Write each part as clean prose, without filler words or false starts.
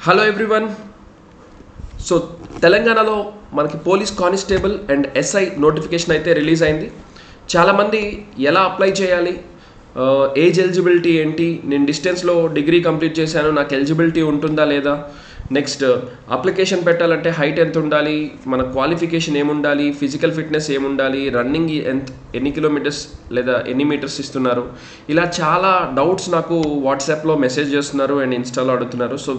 Hello everyone. So తెలంగాణలో మనకి police constable and SI notification అయితే రిలీజ్ అయింది. చాలామంది ఎలా అప్లై చేయాలి, ఏజ్ ఎలిజిబిలిటీ ఏంటి, నేను డిస్టెన్స్లో డిగ్రీ కంప్లీట్ చేశాను, నాకు ఎలిజిబిలిటీ ఉంటుందా లేదా, నెక్స్ట్ అప్లికేషన్ పెట్టాలంటే హైట్ ఎంత ఉండాలి, మన క్వాలిఫికేషన్ ఏముండాలి, ఫిజికల్ ఫిట్నెస్ ఏముండాలి, రన్నింగ్ ఎన్ని కిలోమీటర్స్ లేదా ఎన్ని మీటర్స్ ఇస్తున్నారు, ఇలా చాలా డౌట్స్ నాకు వాట్సాప్లో మెసేజ్ చేస్తున్నారు అండ్ ఇన్స్టాలో అడుగుతున్నారు. సో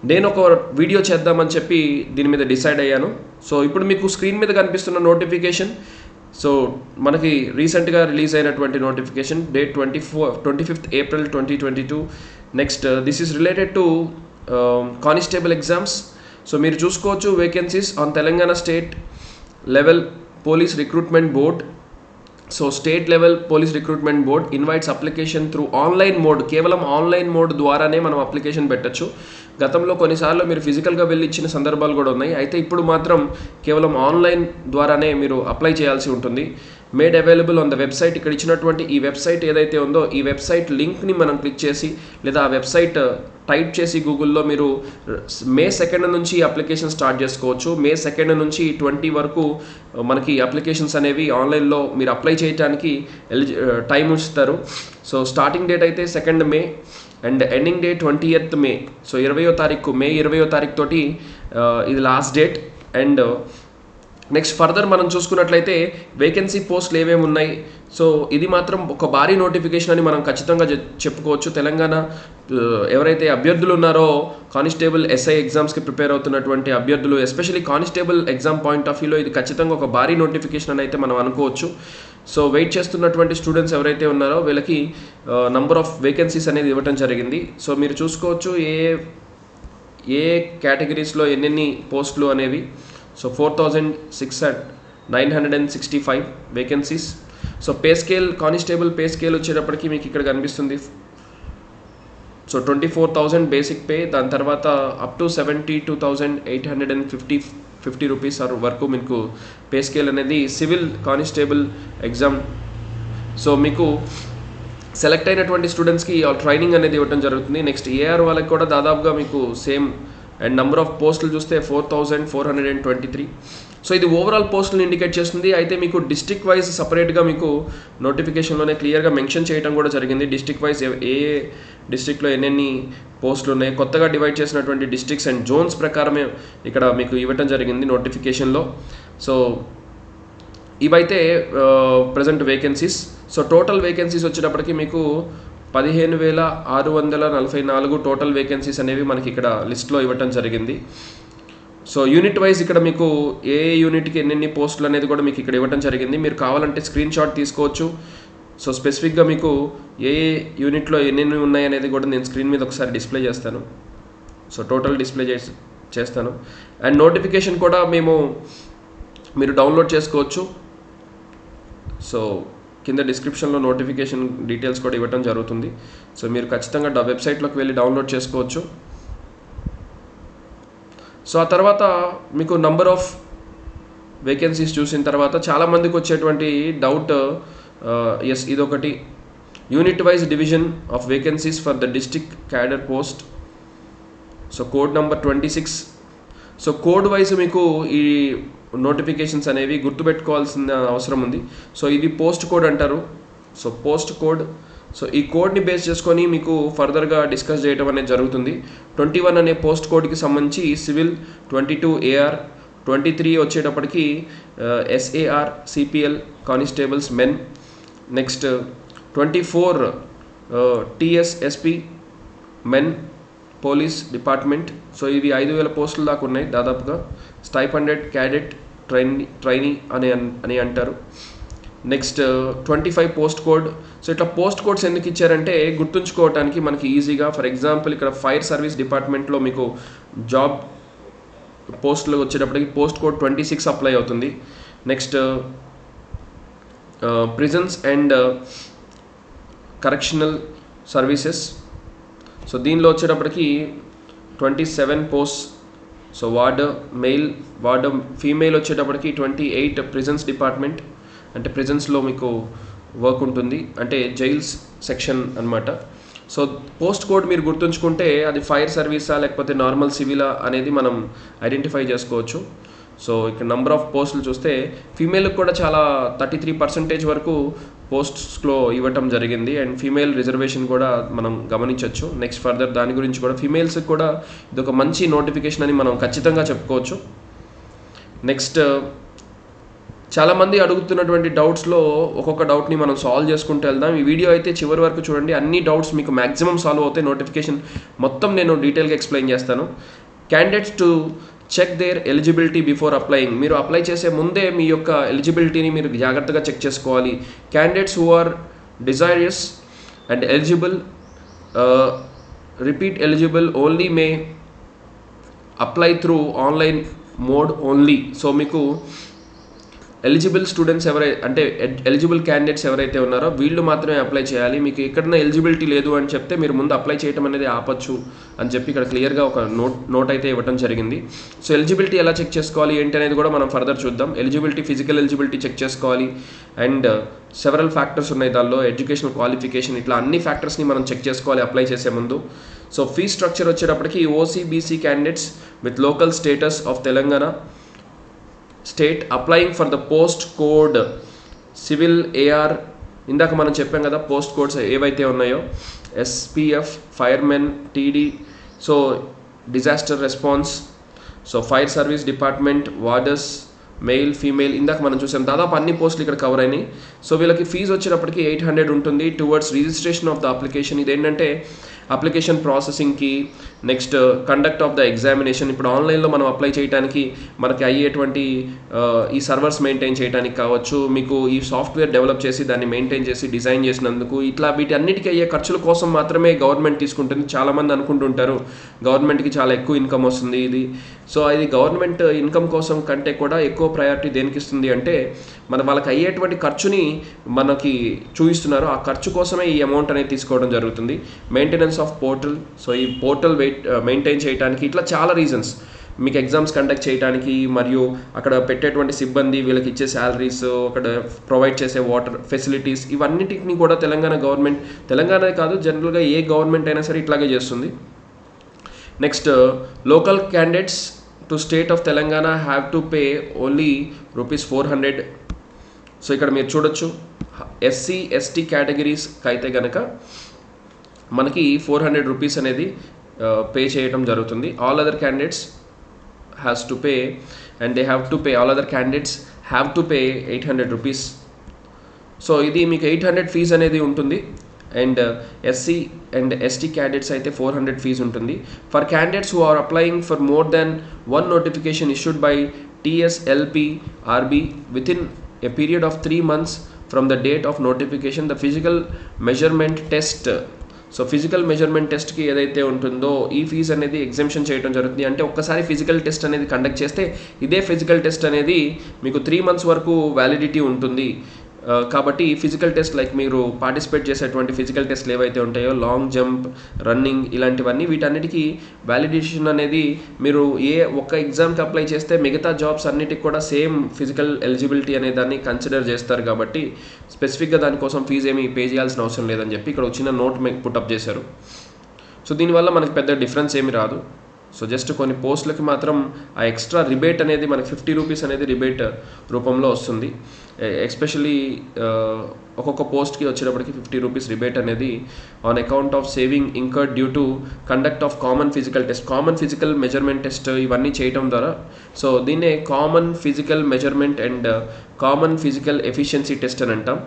నేను ఒక వీడియో చేద్దామని చెప్పి దీని మీద డిసైడ్ అయ్యాను. సో ఇప్పుడు మీకు స్క్రీన్ మీద కనిపిస్తున్న నోటిఫికేషన్, సో మనకి రీసెంట్గా రిలీజ్ అయినటువంటి notification, date 25th April 2022. Next this is related to constable exams. So మీరు చూసుకోవచ్చు, vacancies on Telangana state level police recruitment board. So state level police recruitment board invites application through online mode. కేవలం online mode ద్వారానే మనం application పెట్టచ్చు. గతంలో కొన్నిసార్లు మీరు ఫిజికల్గా వెళ్ళి ఇచ్చిన సందర్భాలు కూడా ఉన్నాయి. అయితే ఇప్పుడు మాత్రం కేవలం ఆన్లైన్ ద్వారానే మీరు అప్లై చేయాల్సి ఉంటుంది. Made available on the website. ఇక్కడ ఇచ్చినటువంటి ఈ వెబ్సైట్ ఏదైతే ఉందో ఈ వెబ్సైట్ లింక్ని మనం క్లిక్ చేసి లేదా ఆ వెబ్సైట్ టైప్ చేసి గూగుల్లో మీరు May 2 నుంచి అప్లికేషన్ స్టార్ట్ చేసుకోవచ్చు. May 2 నుంచి 20 వరకు మనకి అప్లికేషన్స్ అనేవి ఆన్లైన్లో మీరు అప్లై చేయడానికి టైం ఉంచుతారు. సో స్టార్టింగ్ డేట్ అయితే 2 May and ending day 20th May. So May 20 తారీఖు తోటి ఇది last date. And next further మనం చూసుకున్నట్లయితే వేకెన్సీ పోస్టులు ఏమేమి ఉన్నాయి. సో ఇది మాత్రం ఒక భారీ నోటిఫికేషన్ అని మనం ఖచ్చితంగా చెప్పుకోవచ్చు. తెలంగాణ ఎవరైతే అభ్యర్థులు ఉన్నారో కానిస్టేబుల్ ఎస్ఐ ఎగ్జామ్స్కి ప్రిపేర్ అవుతున్నటువంటి అభ్యర్థులు, especially constable exam point of వ్యూలో ఇది ఖచ్చితంగా ఒక భారీ నోటిఫికేషన్ అని అయితే మనం అనుకోవచ్చు. సో వెయిట్ చేస్తున్నటువంటి స్టూడెంట్స్ ఎవరైతే ఉన్నారో వీళ్ళకి నంబర్ ఆఫ్ వేకెన్సీస్ అనేది ఇవ్వటం జరిగింది. సో మీరు చూసుకోవచ్చు ఏ కేటగిరీస్లో ఎన్నెన్ని పోస్టులు అనేవి. So 4,965 vacancies. So pay scale, constable pay scale వచ్చేటప్పటికి మీకు ఇక్కడ కనిపిస్తుంది. సో 24,000 బేసిక్ పే, దాని తర్వాత అప్ టు 72,850 రూపీస్ వరకు మీకు పే స్కేల్ అనేది సివిల్ కానిస్టేబుల్ ఎగ్జామ్. సో మీకు సెలెక్ట్ అయినటువంటి స్టూడెంట్స్కి ట్రైనింగ్ అనేది ఇవ్వడం జరుగుతుంది. నెక్స్ట్ ఏఆర్ వాళ్ళకి కూడా దాదాపుగా మీకు సేమ్. అండ్ నెంబర్ ఆఫ్ పోస్టులు చూస్తే 4,423. సో ఇది ఓవరాల్ పోస్టులను ఇండికేట్ చేస్తుంది. అయితే మీకు డిస్ట్రిక్ట్ వైజ్ సపరేట్గా మీకు నోటిఫికేషన్లోనే క్లియర్గా మెన్షన్ చేయడం కూడా జరిగింది. డిస్ట్రిక్ట్ వైజ్ ఏ డిస్ట్రిక్ట్లో ఎన్నెన్ని పోస్టులు ఉన్నాయి, కొత్తగా డివైడ్ చేసినటువంటి డిస్ట్రిక్ట్స్ అండ్ జోన్స్ ప్రకారమే ఇక్కడ మీకు ఇవ్వటం జరిగింది నోటిఫికేషన్లో. సో ఇవైతే present vacancies. So total vacancies వచ్చేటప్పటికి మీకు 15,644 టోటల్ వేకెన్సీస్ అనేవి మనకి ఇక్కడ లిస్ట్లో ఇవ్వటం జరిగింది. సో యూనిట్ వైజ్ ఇక్కడ మీకు ఏ యూనిట్కి ఎన్నెన్ని పోస్టులు అనేది కూడా మీకు ఇక్కడ ఇవ్వటం జరిగింది. మీరు కావాలంటే స్క్రీన్ షాట్ తీసుకోవచ్చు. సో స్పెసిఫిక్గా మీకు ఏ యూనిట్లో ఎన్నెన్ని ఉన్నాయి అనేది కూడా నేను స్క్రీన్ మీద ఒకసారి డిస్ప్లే చేస్తాను. సో టోటల్ డిస్ప్లే చేస్తాను. అండ్ నోటిఫికేషన్ కూడా మీరు డౌన్లోడ్ చేసుకోవచ్చు. సో కింద డిస్క్రిప్షన్లో నోటిఫికేషన్ డీటెయిల్స్ కూడా ఇవ్వటం జరుగుతుంది. సో మీరు ఖచ్చితంగా వెబ్సైట్లోకి వెళ్ళి డౌన్లోడ్ చేసుకోవచ్చు. సో ఆ తర్వాత మీకు నంబర్ ఆఫ్ వేకెన్సీస్ చూసిన తర్వాత చాలామందికి వచ్చేటువంటి డౌట్, ఇదొకటి, unit wise division of vacancies for the district cadre post. So code number 26. So code wise మీకు ఈ నోటిఫికేషన్స్ అనేవి గుర్తుపెట్టుకోవాల్సిన అవసరం ఉంది. సో ఇది పోస్ట్ కోడ్ అంటారు. So post code. సో ఈ కోడ్ని బేస్ చేసుకొని మీకు ఫర్దర్గా డిస్కస్ చేయడం అనేది జరుగుతుంది. 21 అనే పోస్ట్ కోడ్కి సంబంధించి సివిల్, 22 ఏఆర్, 23 వచ్చేటప్పటికి SAR CPL constables men. Next 24 TSSP men police department. So ఇవి 5,000 పోస్టులు దాకా ఉన్నాయి దాదాపుగా. స్టైఫండెడ్ క్యాడెట్ ట్రైనీ అని అంటారు. Next 25 post code. సో ఇట్లా పోస్ట్ కోడ్స్ ఎందుకు ఇచ్చారంటే గుర్తుంచుకోవడానికి మనకి ఈజీగా. ఫర్ ఎగ్జాంపుల్ ఇక్కడ ఫైర్ సర్వీస్ డిపార్ట్మెంట్లో మీకు జాబ్ పోస్టులు వచ్చేటప్పటికి పోస్ట్ కోడ్ 26 అప్లై అవుతుంది. Next prisons and correctional services. So దీనిలో వచ్చేటప్పటికి 27 post. So ward mail, ward female వచ్చేటప్పటికి 28 ప్రిజన్స్ డిపార్ట్మెంట్, అంటే ప్రిజన్స్లో మీకు వర్క్ ఉంటుంది, అంటే జైల్స్ సెక్షన్ అనమాట. సో పోస్ట్ కోడ్ మీరు గుర్తుంచుకుంటే అది ఫైర్ సర్వీసా లేకపోతే నార్మల్ సివిలా అనేది మనం ఐడెంటిఫై చేసుకోవచ్చు. సో ఇక్కడ నెంబర్ ఆఫ్ పోస్టులు చూస్తే ఫీమేల్కి కూడా చాలా 33% వరకు పోస్ట్స్లో ఇవ్వటం జరిగింది. అండ్ ఫీమేల్ రిజర్వేషన్ కూడా మనం గమనించవచ్చు. నెక్స్ట్ ఫర్దర్ దాని గురించి కూడా ఫీమేల్స్కి కూడా ఇది ఒక మంచి నోటిఫికేషన్ అని మనం ఖచ్చితంగా చెప్పుకోవచ్చు. నెక్స్ట్ చాలామంది అడుగుతున్నటువంటి డౌట్స్లో ఒక్కొక్క డౌట్ని మనం సాల్వ్ చేసుకుంటూ వెళ్దాం. ఈ వీడియో అయితే చివరి వరకు చూడండి, అన్ని డౌట్స్ మీకు మ్యాక్సిమం సాల్వ్ అవుతాయి. నోటిఫికేషన్ మొత్తం నేను డీటెయిల్గా ఎక్స్ప్లెయిన్ చేస్తాను. Candidates to check their eligibility before applying. మీరు అప్లై చేసే ముందే మీ యొక్క ఎలిజిబిలిటీని మీరు జాగ్రత్తగా చెక్ చేసుకోవాలి. Candidates who are desirous and eligible, repeat eligible only may apply through online mode only. So మీకు ఎలిజిబుల్ స్టూడెంట్స్ అంటే ఎలిజిబుల్ క్యాండిడేట్స్ ఎవరైతే ఉన్నారో వీళ్ళు మాత్రమే అప్లై చేయాలి. మీకు ఎక్కడైనా ఎలిజిబిలిటీ లేదు అని చెప్తే మీరు ముందు అప్లై చేయడం అనేది ఆపచ్చు అని చెప్పి ఇక్కడ క్లియర్గా ఒక నోట్ అయితే ఇవ్వడం జరిగింది. సో ఎలిజిబిలిటీ ఎలా చెక్ చేసుకోవాలి ఏంటి అనేది కూడా మనం ఫర్దర్ చూద్దాం. ఎలిజిబిలిటీ, ఫిజికల్ ఎలిజిబిలిటీ చెక్ చేసుకోవాలి. అండ్ సెవరల్ ఫ్యాక్టర్స్ ఉన్నాయి దానిలో, ఎడ్యుకేషనల్ క్వాలిఫికేషన్, ఇట్లా అన్ని ఫ్యాక్టర్స్ని మనం చెక్ చేసుకోవాలి అప్లై చేసే ముందు. సో ఫీ స్ట్రక్చర్ వచ్చేటప్పటికి OC BC candidates with local status of Telangana state applying for the post code civil AR, ఇందాక మనం చెప్పాం కదా పోస్ట్ కోడ్స్ ఏవైతే ఉన్నాయో, SPF, firemen, TD, so disaster response, so fire service department, warders, male, female, ఇందాక మనం చూసాం దాదాపు అన్ని పోస్టులు ఇక్కడ కవర్ అయినాయి. సో వీళ్ళకి ఫీజు వచ్చేటప్పటికి 800 ఉంటుంది towards registration of the application. ఇదేంటంటే అప్లికేషన్ ప్రాసెసింగ్కి, next conduct of the examination. ఇప్పుడు ఆన్లైన్లో మనం అప్లై చేయడానికి మనకి అయ్యేటువంటి ఈ సర్వర్స్ మెయింటైన్ చేయడానికి కావచ్చు, మీకు ఈ సాఫ్ట్వేర్ డెవలప్ చేసి దాన్ని మెయింటైన్ చేసి డిజైన్ చేసినందుకు, ఇట్లా వీటి అన్నిటికీ అయ్యే ఖర్చుల కోసం మాత్రమే గవర్నమెంట్ తీసుకుంటుంది. చాలామంది అనుకుంటుంటారు గవర్నమెంట్కి చాలా ఎక్కువ ఇన్కమ్ వస్తుంది ఇది. సో ఇది గవర్నమెంట్ ఇన్కమ్ కోసం కంటే కూడా ఎక్కువ ప్రయారిటీ దేనికి ఇస్తుంది అంటే వాళ్ళకి అయ్యేటువంటి ఖర్చుని మనకి చూపిస్తున్నారు. ఆ ఖర్చు కోసమే ఈ అమౌంట్ అనేది తీసుకోవడం జరుగుతుంది. మెయింటెనెన్స్ ఆఫ్ పోర్టల్, సో ఈ పోర్టల్ మెయింటైన్ చేయడానికి, ఇట్లా చాలా రీజన్స్, మీకు ఎగ్జామ్స్ కండక్ట్ చేయడానికి, మరియు అక్కడ పెట్టేటువంటి సిబ్బంది, వీళ్ళకి ఇచ్చే శాలరీస్, అక్కడ ప్రొవైడ్ చేసే వాటర్ ఫెసిలిటీస్, ఇవన్నిటిని కూడా తెలంగాణ కాదు జనరల్గా ఏ గవర్నమెంట్ అయినా సరే ఇట్లాగే చేస్తుంది. Next local candidates to state of Telangana have to pay only ₹400. So ఇక్కడ మీరు చూడొచ్చు ఎస్సీ ఎస్టీ కేటగిరీస్కి అయితే కనుక మనకి ₹400 అనేది పే చేయడం జరుగుతుంది. All other candidates has to pay and they have to pay, all other candidates have to pay ₹800. So ఇది మీకు 800 ఫీజు అనేది ఉంటుంది. And SC and ST candidates అయితే 400 ఫీజు ఉంటుంది. For candidates who are applying for more than one notification issued by TSLP-RB within a period of 3 months from the date of notification, the physical measurement test. So physical measurement టెస్ట్కి ఏదైతే ఉంటుందో ఈ fee అనేది exemption చేయడం జరుగుతుంది. అంటే ఒక్కసారి physical test అనేది కండక్ట్ చేస్తే ఇదే ఫిజికల్ టెస్ట్ అనేది మీకు 3 months వరకు వ్యాలిడిటీ ఉంటుంది. కాబట్టి ఫిజికల్ టెస్ట్ లైక్ మీరు పార్టిసిపేట్ చేసేటువంటి ఫిజికల్ టెస్ట్లు ఏవైతే ఉంటాయో, లాంగ్ జంప్, రన్నింగ్, ఇలాంటివన్నీ, వీటన్నిటికీ వ్యాలిడేషన్ అనేది మీరు ఒక్క ఎగ్జామ్కి అప్లై చేస్తే మిగతా జాబ్స్ అన్నిటికి కూడా సేమ్ ఫిజికల్ ఎలిజిబిలిటీ అనే దాన్ని కన్సిడర్ చేస్తారు. కాబట్టి స్పెసిఫిక్గా దానికోసం ఫీజు ఏమీ పే చేయాల్సిన అవసరం లేదని చెప్పి ఇక్కడ వచ్చిన నోట్ పుటప్ చేశారు. సో దీనివల్ల మనకి పెద్ద డిఫరెన్స్ ఏమి రాదు. సో జస్ట్ కొన్ని పోస్టులకి మాత్రం ఆ ఎక్స్ట్రా రిబేట్ అనేది మనకి ₹50 అనేది రిబేట్ రూపంలో వస్తుంది. ఎస్పెషలీ ఒక్కొక్క పోస్ట్కి వచ్చేటప్పటికి ₹50 రిబేట్ అనేది on account of saving incurred due to conduct of common physical test, common physical measurement test ఇవన్నీ చేయటం ద్వారా. సో దీన్నే common physical measurement and common physical efficiency test అని అంటాం.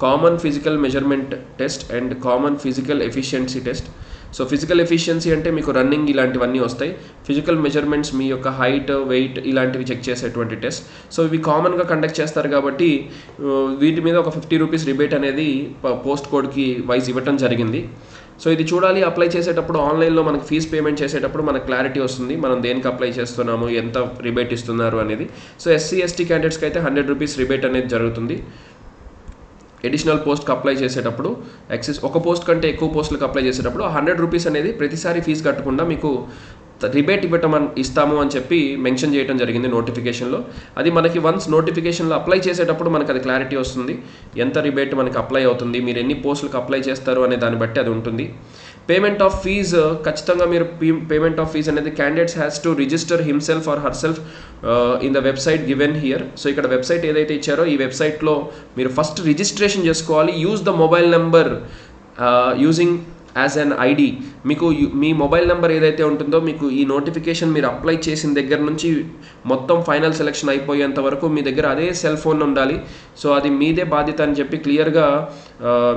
Common physical measurement test and common physical efficiency test. So physical efficiency అంటే మీకు running ఇలాంటివన్నీ వస్తాయి. ఫిజికల్ మెజర్మెంట్స్ మీ యొక్క హైట్, వెయిట్ ఇలాంటివి చెక్ చేసేటువంటి టెస్ట్. సో ఇవి కామన్గా కండక్ట్ చేస్తారు కాబట్టి వీటి మీద ఒక ₹50 రిబేట్ అనేది పోస్ట్ కోడ్కి వైజ్ ఇవ్వటం జరిగింది. సో ఇది చూడాలి అప్లై చేసేటప్పుడు, ఆన్లైన్లో మనకి ఫీజు పేమెంట్ చేసేటప్పుడు మనకు క్లారిటీ వస్తుంది మనం దేనికి అప్లై చేస్తున్నాము, ఎంత రిబేట్ ఇస్తున్నారు అనేది. సో ఎస్సీ ఎస్టీ క్యాండిడేట్స్కి అయితే ₹100 రిబేట్ అనేది జరుగుతుంది. ఎడిషనల్ పోస్ట్కి అప్లై చేసేటప్పుడు ఒక పోస్ట్ కంటే ఎక్కువ పోస్టులకు అప్లై చేసేటప్పుడు ₹100 అనేది ప్రతిసారి ఫీజు కట్టకుండా మీకు రిబేట్ ఇస్తాము అని చెప్పి మెన్షన్ చేయడం జరిగింది నోటిఫికేషన్లో. అది మనకి వన్స్ నోటిఫికేషన్లో అప్లై చేసేటప్పుడు మనకు అది క్లారిటీ వస్తుంది, ఎంత రిబేట్ మనకి అప్లై అవుతుంది, మీరు ఎన్ని పోస్టులకు అప్లై చేస్తారు అనే దాన్ని బట్టి అది ఉంటుంది. పేమెంట్ ఆఫ్ ఫీజ్ ఖచ్చితంగా మీరు పేమెంట్ ఆఫ్ ఫీజ్ అనేది candidates has to register himself or her self in the website given here. So ఇక్కడ వెబ్సైట్ ఏదైతే ఇచ్చారో ఈ వెబ్సైట్లో మీరు ఫస్ట్ రిజిస్ట్రేషన్ చేసుకోవాలి. Use the mobile number using as an ID. మీకు మీ మొబైల్ నెంబర్ ఏదైతే ఉంటుందో మీకు ఈ నోటిఫికేషన్ మీరు అప్లై చేసిన దగ్గర నుంచి మొత్తం ఫైనల్ సెలెక్షన్ అయిపోయేంత వరకు మీ దగ్గర అదే సెల్ ఫోన్ ఉండాలి. సో అది మీదే బాధ్యత అని చెప్పి క్లియర్గా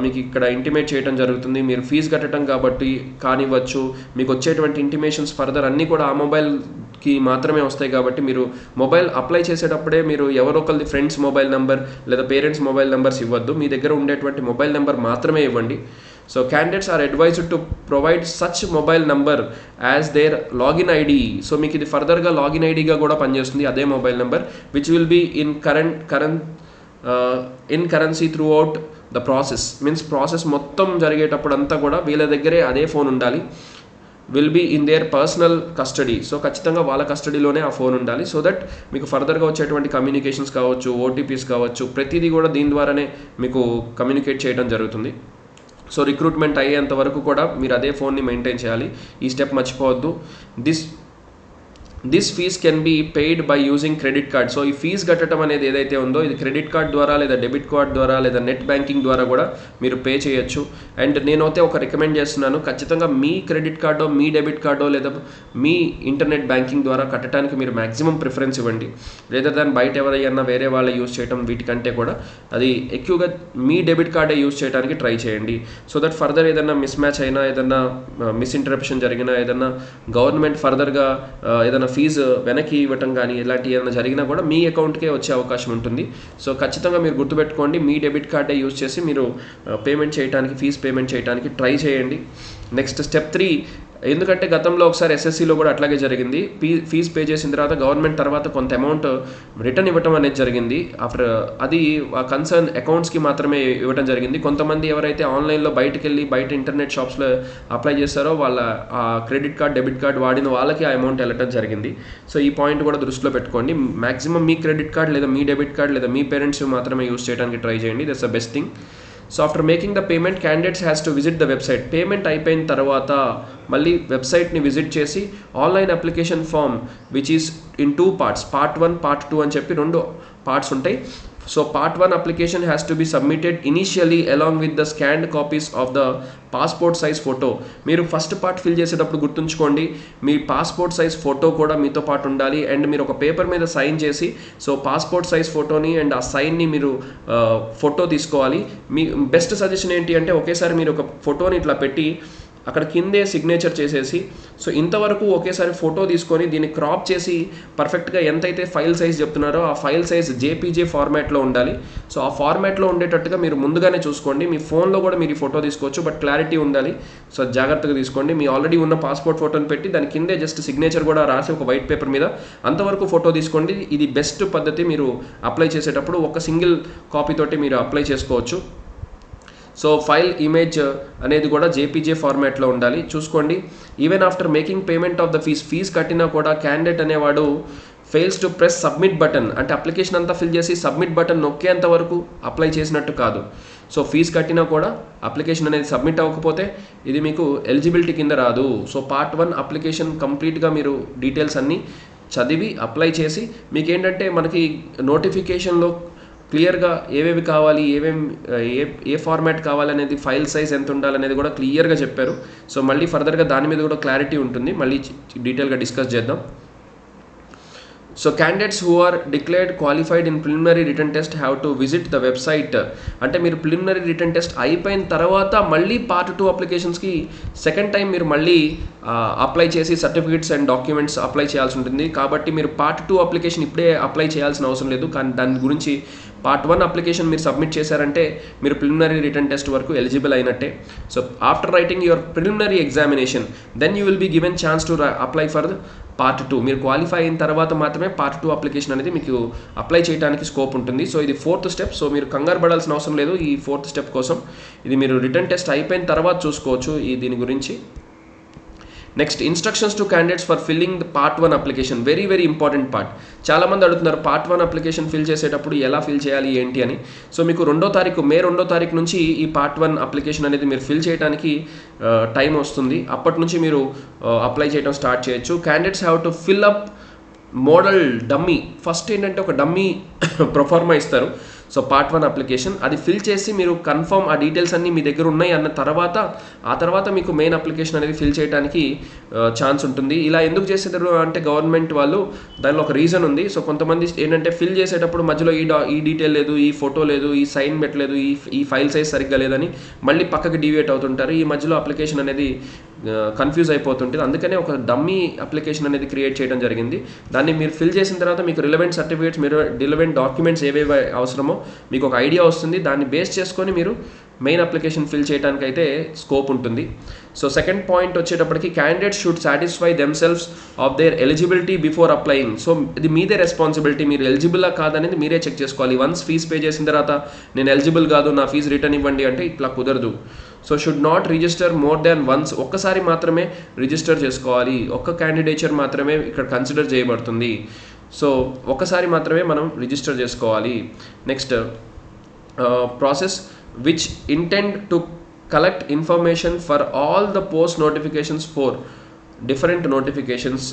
మీకు ఇక్కడ ఇంటిమేట్ చేయడం జరుగుతుంది. మీరు ఫీజు కట్టడం కాబట్టి కానివ్వచ్చు, మీకు వచ్చేటువంటి ఇంటిమేషన్స్ ఫర్దర్ అన్నీ కూడా ఆ మొబైల్కి మాత్రమే వస్తాయి. కాబట్టి మీరు మొబైల్ అప్లై చేసేటప్పుడే మీరు ఎవరో ఒకరిది ఫ్రెండ్స్ మొబైల్ నెంబర్ లేదా పేరెంట్స్ మొబైల్ నెంబర్స్ ఇవ్వద్దు, మీ దగ్గర ఉండేటువంటి మొబైల్ నెంబర్ మాత్రమే ఇవ్వండి. So candidates are advised to provide such mobile number as their login ID. So మీకు ఇది ఫర్దర్గా లాగిన్ ఐడిగా కూడా పనిచేస్తుంది అదే mobile number, which will be in currency throughout the process. Means process మొత్తం జరిగేటప్పుడు అంతా కూడా వీళ్ళ దగ్గరే అదే ఫోన్ ఉండాలి. Will be in their personal custody. So ఖచ్చితంగా వాళ్ళ కస్టడీలోనే ఆ ఫోన్ ఉండాలి. సో దట్ మీకు ఫర్దర్గా వచ్చేటువంటి కమ్యూనికేషన్స్ కావచ్చు, ఓటీపీస్ కావచ్చు, ప్రతిదీ కూడా దీని ద్వారానే మీకు కమ్యూనికేట్ చేయడం జరుగుతుంది. సో రిక్రూట్మెంట్ అయ్యేంత వరకు కూడా మీరు అదే ఫోన్ని మెయింటైన్ చేయాలి. ఈ స్టెప్ మర్చిపోవద్దు. This fees can be paid by using credit card. So ఈ ఫీజు కట్టడం అనేది ఏదైతే ఉందో ఇది క్రెడిట్ కార్డ్ ద్వారా లేదా డెబిట్ కార్డ్ ద్వారా లేదా నెట్ బ్యాంకింగ్ ద్వారా కూడా మీరు పే చేయొచ్చు. అండ్ నేనైతే ఒక రికమెండ్ చేస్తున్నాను, ఖచ్చితంగా మీ క్రెడిట్ కార్డో మీ డెబిట్ కార్డో లేదా మీ ఇంటర్నెట్ బ్యాంకింగ్ ద్వారా కట్టడానికి మీరు మ్యాక్సిమం ప్రిఫరెన్స్ ఇవ్వండి. లేదా దాని బయట ఎవరైనా వేరే వాళ్ళు యూజ్ చేయడం వీటికంటే కూడా అది ఎక్కువగా మీ డెబిట్ కార్డే యూజ్ చేయడానికి ట్రై చేయండి. సో దట్ ఫర్దర్ ఏదైనా మిస్ మ్యాచ్ అయినా, ఏదైనా మిస్ఇంటరప్షన్ జరిగినా, ఏదైనా గవర్నమెంట్ ఫర్దర్గా ఏదైనా ఫీజు వెనక్కి ఇవ్వటం కానీ ఇలాంటి ఏదైనా జరిగినా కూడా మీ అకౌంట్కే వచ్చే అవకాశం ఉంటుంది. సో ఖచ్చితంగా మీరు గుర్తుపెట్టుకోండి, మీ డెబిట్ కార్డే యూజ్ చేసి మీరు పేమెంట్ చేయడానికి, ఫీజు పేమెంట్ చేయడానికి ట్రై చేయండి. నెక్స్ట్ స్టెప్ 3, ఎందుకంటే గతంలో ఒకసారి ఎస్ఎస్సిలో కూడా అట్లాగే జరిగింది. ఫీజు పే చేసిన తర్వాత గవర్నమెంట్ తర్వాత కొంత అమౌంట్ రిటర్న్ ఇవ్వటం అనేది జరిగింది. ఆఫ్టర్ అది ఆ కన్సర్న్ అకౌంట్స్కి మాత్రమే ఇవ్వడం జరిగింది. కొంతమంది ఎవరైతే ఆన్లైన్లో బయట ఇంటర్నెట్ షాప్స్లో అప్లై చేస్తారో వాళ్ళ ఆ క్రెడిట్ కార్డ్, డెబిట్ కార్డ్ వాడిన వాళ్ళకి ఆ అమౌంట్ వెళ్ళటం జరిగింది. సో ఈ పాయింట్ కూడా దృష్టిలో పెట్టుకోండి. మ్యాక్సిమం మీ క్రెడిట్ కార్డ్ లేదా మీ డెబిట్ కార్డ్ లేదా మీ పేరెంట్స్ మాత్రమే యూజ్ చేయడానికి ట్రై చేయండి. That's the best thing. So after making the payment candidates has to visit the website. Payment అయిపోయిన తర్వాత మళ్ళీ వెబ్సైట్ని విజిట్ చేసి online application form which is in 2 parts, part 1, part 2 అని చెప్పి 2 parts ఉంటాయి. So part 1 application has to be submitted initially along with the scanned copies of the passport size photo. మీరు first part fill చేసేటప్పుడు గుర్తుంచుకోండి, మీ passport size photo కూడా మీతో పాటు ఉండాలి. అండ్ మీరు ఒక పేపర్ మీద సైన్ చేసి, సో పాస్పోర్ట్ సైజ్ ఫోటోని అండ్ ఆ సైన్ని మీరు ఫోటో తీసుకోవాలి. మీ బెస్ట్ సజెషన్ ఏంటి అంటే ఒకేసారి మీరు ఒక ఫోటోని ఇట్లా పెట్టి అక్కడ కిందే సిగ్నేచర్ చేసేసి, సో ఇంతవరకు ఒకేసారి ఫోటో తీసుకొని దీన్ని క్రాప్ చేసి పర్ఫెక్ట్గా ఎంతైతే ఫైల్ సైజ్ చెప్తున్నారో ఆ ఫైల్ సైజ్ జేపీజే ఫార్మాట్లో ఉండాలి. సో ఆ ఫార్మాట్లో ఉండేటట్టుగా మీరు ముందుగానే చూసుకోండి. మీ ఫోన్లో కూడా మీరు ఈ ఫోటో తీసుకోవచ్చు, బట్ క్లారిటీ ఉండాలి. సో జాగ్రత్తగా తీసుకోండి. మీ ఆల్రెడీ ఉన్న పాస్పోర్ట్ ఫోటోని పెట్టి దాని కిందే జస్ట్ సిగ్నేచర్ కూడా రాసి ఒక వైట్ పేపర్ మీద అంతవరకు ఫోటో తీసుకోండి. ఇది బెస్ట్ పద్ధతి. మీరు అప్లై చేసేటప్పుడు ఒక సింగిల్ కాపీ తోటి మీరు అప్లై చేసుకోవచ్చు. సో ఫైల్ ఇమేజ్ అనేది కూడా జేపీజే ఫార్మాట్లో ఉండాలి, చూసుకోండి. Even after making payment of the fee కట్టినా కూడా క్యాండిడేట్ అనేవాడు fails to press submit button, అంటే అప్లికేషన్ అంతా ఫిల్ చేసి సబ్మిట్ బటన్ నొక్కేంత వరకు అప్లై చేసినట్టు కాదు. సో ఫీజు కట్టినా కూడా అప్లికేషన్ అనేది సబ్మిట్ అవ్వకపోతే ఇది మీకు ఎలిజిబిలిటీ కింద రాదు. సో పార్ట్ 1 అప్లికేషన్ కంప్లీట్గా మీరు డీటెయిల్స్ అన్నీ చదివి అప్లై చేసి, మీకేంటంటే మనకి నోటిఫికేషన్లో క్లియర్గా ఏవేవి కావాలి, ఏ ఫార్మాట్ కావాలనేది, ఫైల్ సైజ్ ఎంత ఉండాలనేది కూడా క్లియర్గా చెప్పారు. సో మళ్ళీ ఫర్దర్గా దాని మీద కూడా క్లారిటీ ఉంటుంది, మళ్ళీ డీటెయిల్గా డిస్కస్ చేద్దాం. So candidates who are declared qualified in preliminary written test have to visit the website. అంటే మీరు ప్రిలిమినరీ రిటర్న్ టెస్ట్ అయిపోయిన తర్వాత మళ్ళీ పార్ట్ 2 అప్లికేషన్స్కి సెకండ్ టైం మీరు మళ్ళీ అప్లై చేసి సర్టిఫికేట్స్ అండ్ డాక్యుమెంట్స్ అప్లై చేయాల్సి ఉంటుంది. కాబట్టి మీరు పార్ట్ 2 అప్లికేషన్ ఇప్పుడే అప్లై చేయాల్సిన అవసరం లేదు. కానీ దాని గురించి పార్ట్ 1 అప్లికేషన్ మీరు సబ్మిట్ చేశారంటే మీరు ప్రిలిమినరీ రిటర్న్ టెస్ట్ వరకు ఎలిజిబుల్ అయినట్టే. So after writing your preliminary examination then you will be given chance to apply for part 2. మీరు క్వాలిఫై అయిన తర్వాత మాత్రమే పార్ట్ 2 అప్లికేషన్ అనేది మీకు అప్లై చేయడానికి స్కోప్ ఉంటుంది. సో ఇది 4th స్టెప్. సో మీరు కంగారు పడాల్సిన అవసరం లేదు ఈ 4th స్టెప్ కోసం. ఇది మీరు రిటర్న్ టెస్ట్ అయిపోయిన తర్వాత చూసుకోవచ్చు దీని గురించి. Next instructions to candidates for filling the part 1 application, very very important part. చాలామంది అడుగుతున్నారు పార్ట్ 1 అప్లికేషన్ ఫిల్ చేసేటప్పుడు ఎలా ఫిల్ చేయాలి ఏంటి అని. సో మీకు మే 2వ తారీఖు నుంచి ఈ పార్ట్ 1 అప్లికేషన్ అనేది మీరు ఫిల్ చేయడానికి టైం వస్తుంది. అప్పటి నుంచి మీరు అప్లై చేయడం స్టార్ట్ చేయొచ్చు. Candidates have to fill up model dummy. First ఏంటంటే ఒక డమ్మీ ప్రొఫార్మా ఇస్తారు. సో పార్ట్ 1 అప్లికేషన్ అది ఫిల్ చేసి మీరు కన్ఫర్మ్ ఆ డీటెయిల్స్ అన్నీ మీ దగ్గర ఉన్నాయి అన్న తర్వాత మీకు మెయిన్ అప్లికేషన్ అనేది ఫిల్ చేయడానికి ఛాన్స్ ఉంటుంది. ఇలా ఎందుకు చేసేదారు అంటే గవర్నమెంట్ వాళ్ళు దానిలో ఒక రీజన్ ఉంది. సో కొంతమంది ఏంటంటే ఫిల్ చేసేటప్పుడు మధ్యలో ఈ డీటెయిల్ లేదు, ఈ ఫోటో లేదు, ఈ సైన్ పెట్టలేదు, ఈ ఫైల్ సైజ్ సరిగ్గా లేదని మళ్ళీ పక్కకి డివియేట్ అవుతుంటారు. ఈ మధ్యలో అప్లికేషన్ అనేది కన్ఫ్యూజ్ అయిపోతుంటుంది. అందుకనే ఒక డమ్మీ అప్లికేషన్ అనేది క్రియేట్ చేయడం జరిగింది. దాన్ని మీరు ఫిల్ చేసిన తర్వాత మీకు రిలవెంట్ సర్టిఫికేట్స్, మీరు రిలవెంట్ డాక్యుమెంట్స్ ఏవేవి అవసరమో మీకు ఒక ఐడియా వస్తుంది. దాన్ని బేస్ చేసుకొని మీరు మెయిన్ అప్లికేషన్ ఫిల్ చేయడానికి అయితే స్కోప్ ఉంటుంది. సో సెకండ్ పాయింట్ వచ్చేటప్పటికి candidates should satisfy themselves of their eligibility before applying. So ఇది మీదే రెస్పాన్సిబిలిటీ, మీరు ఎలిజిబుల్లా కాదనేది మీరే చెక్ చేసుకోవాలి. వన్స్ ఫీజు పే చేసిన తర్వాత నేను ఎలిజిబుల్ కాదు, నా ఫీజు రిటర్న్ ఇవ్వండి అంటే ఇట్లా కుదరదు. So should not register more than once, ఒక్కసారి మాత్రమే రిజిస్టర్ చేసుకోవాలి. ఒక్క క్యాండిడేచర్ మాత్రమే ఇక్కడ కన్సిడర్ చేయబడుతుంది. సో ఒక్కసారి మాత్రమే మనం రిజిస్టర్ చేసుకోవాలి. Next process which intend to collect information for all the post notifications for different notifications.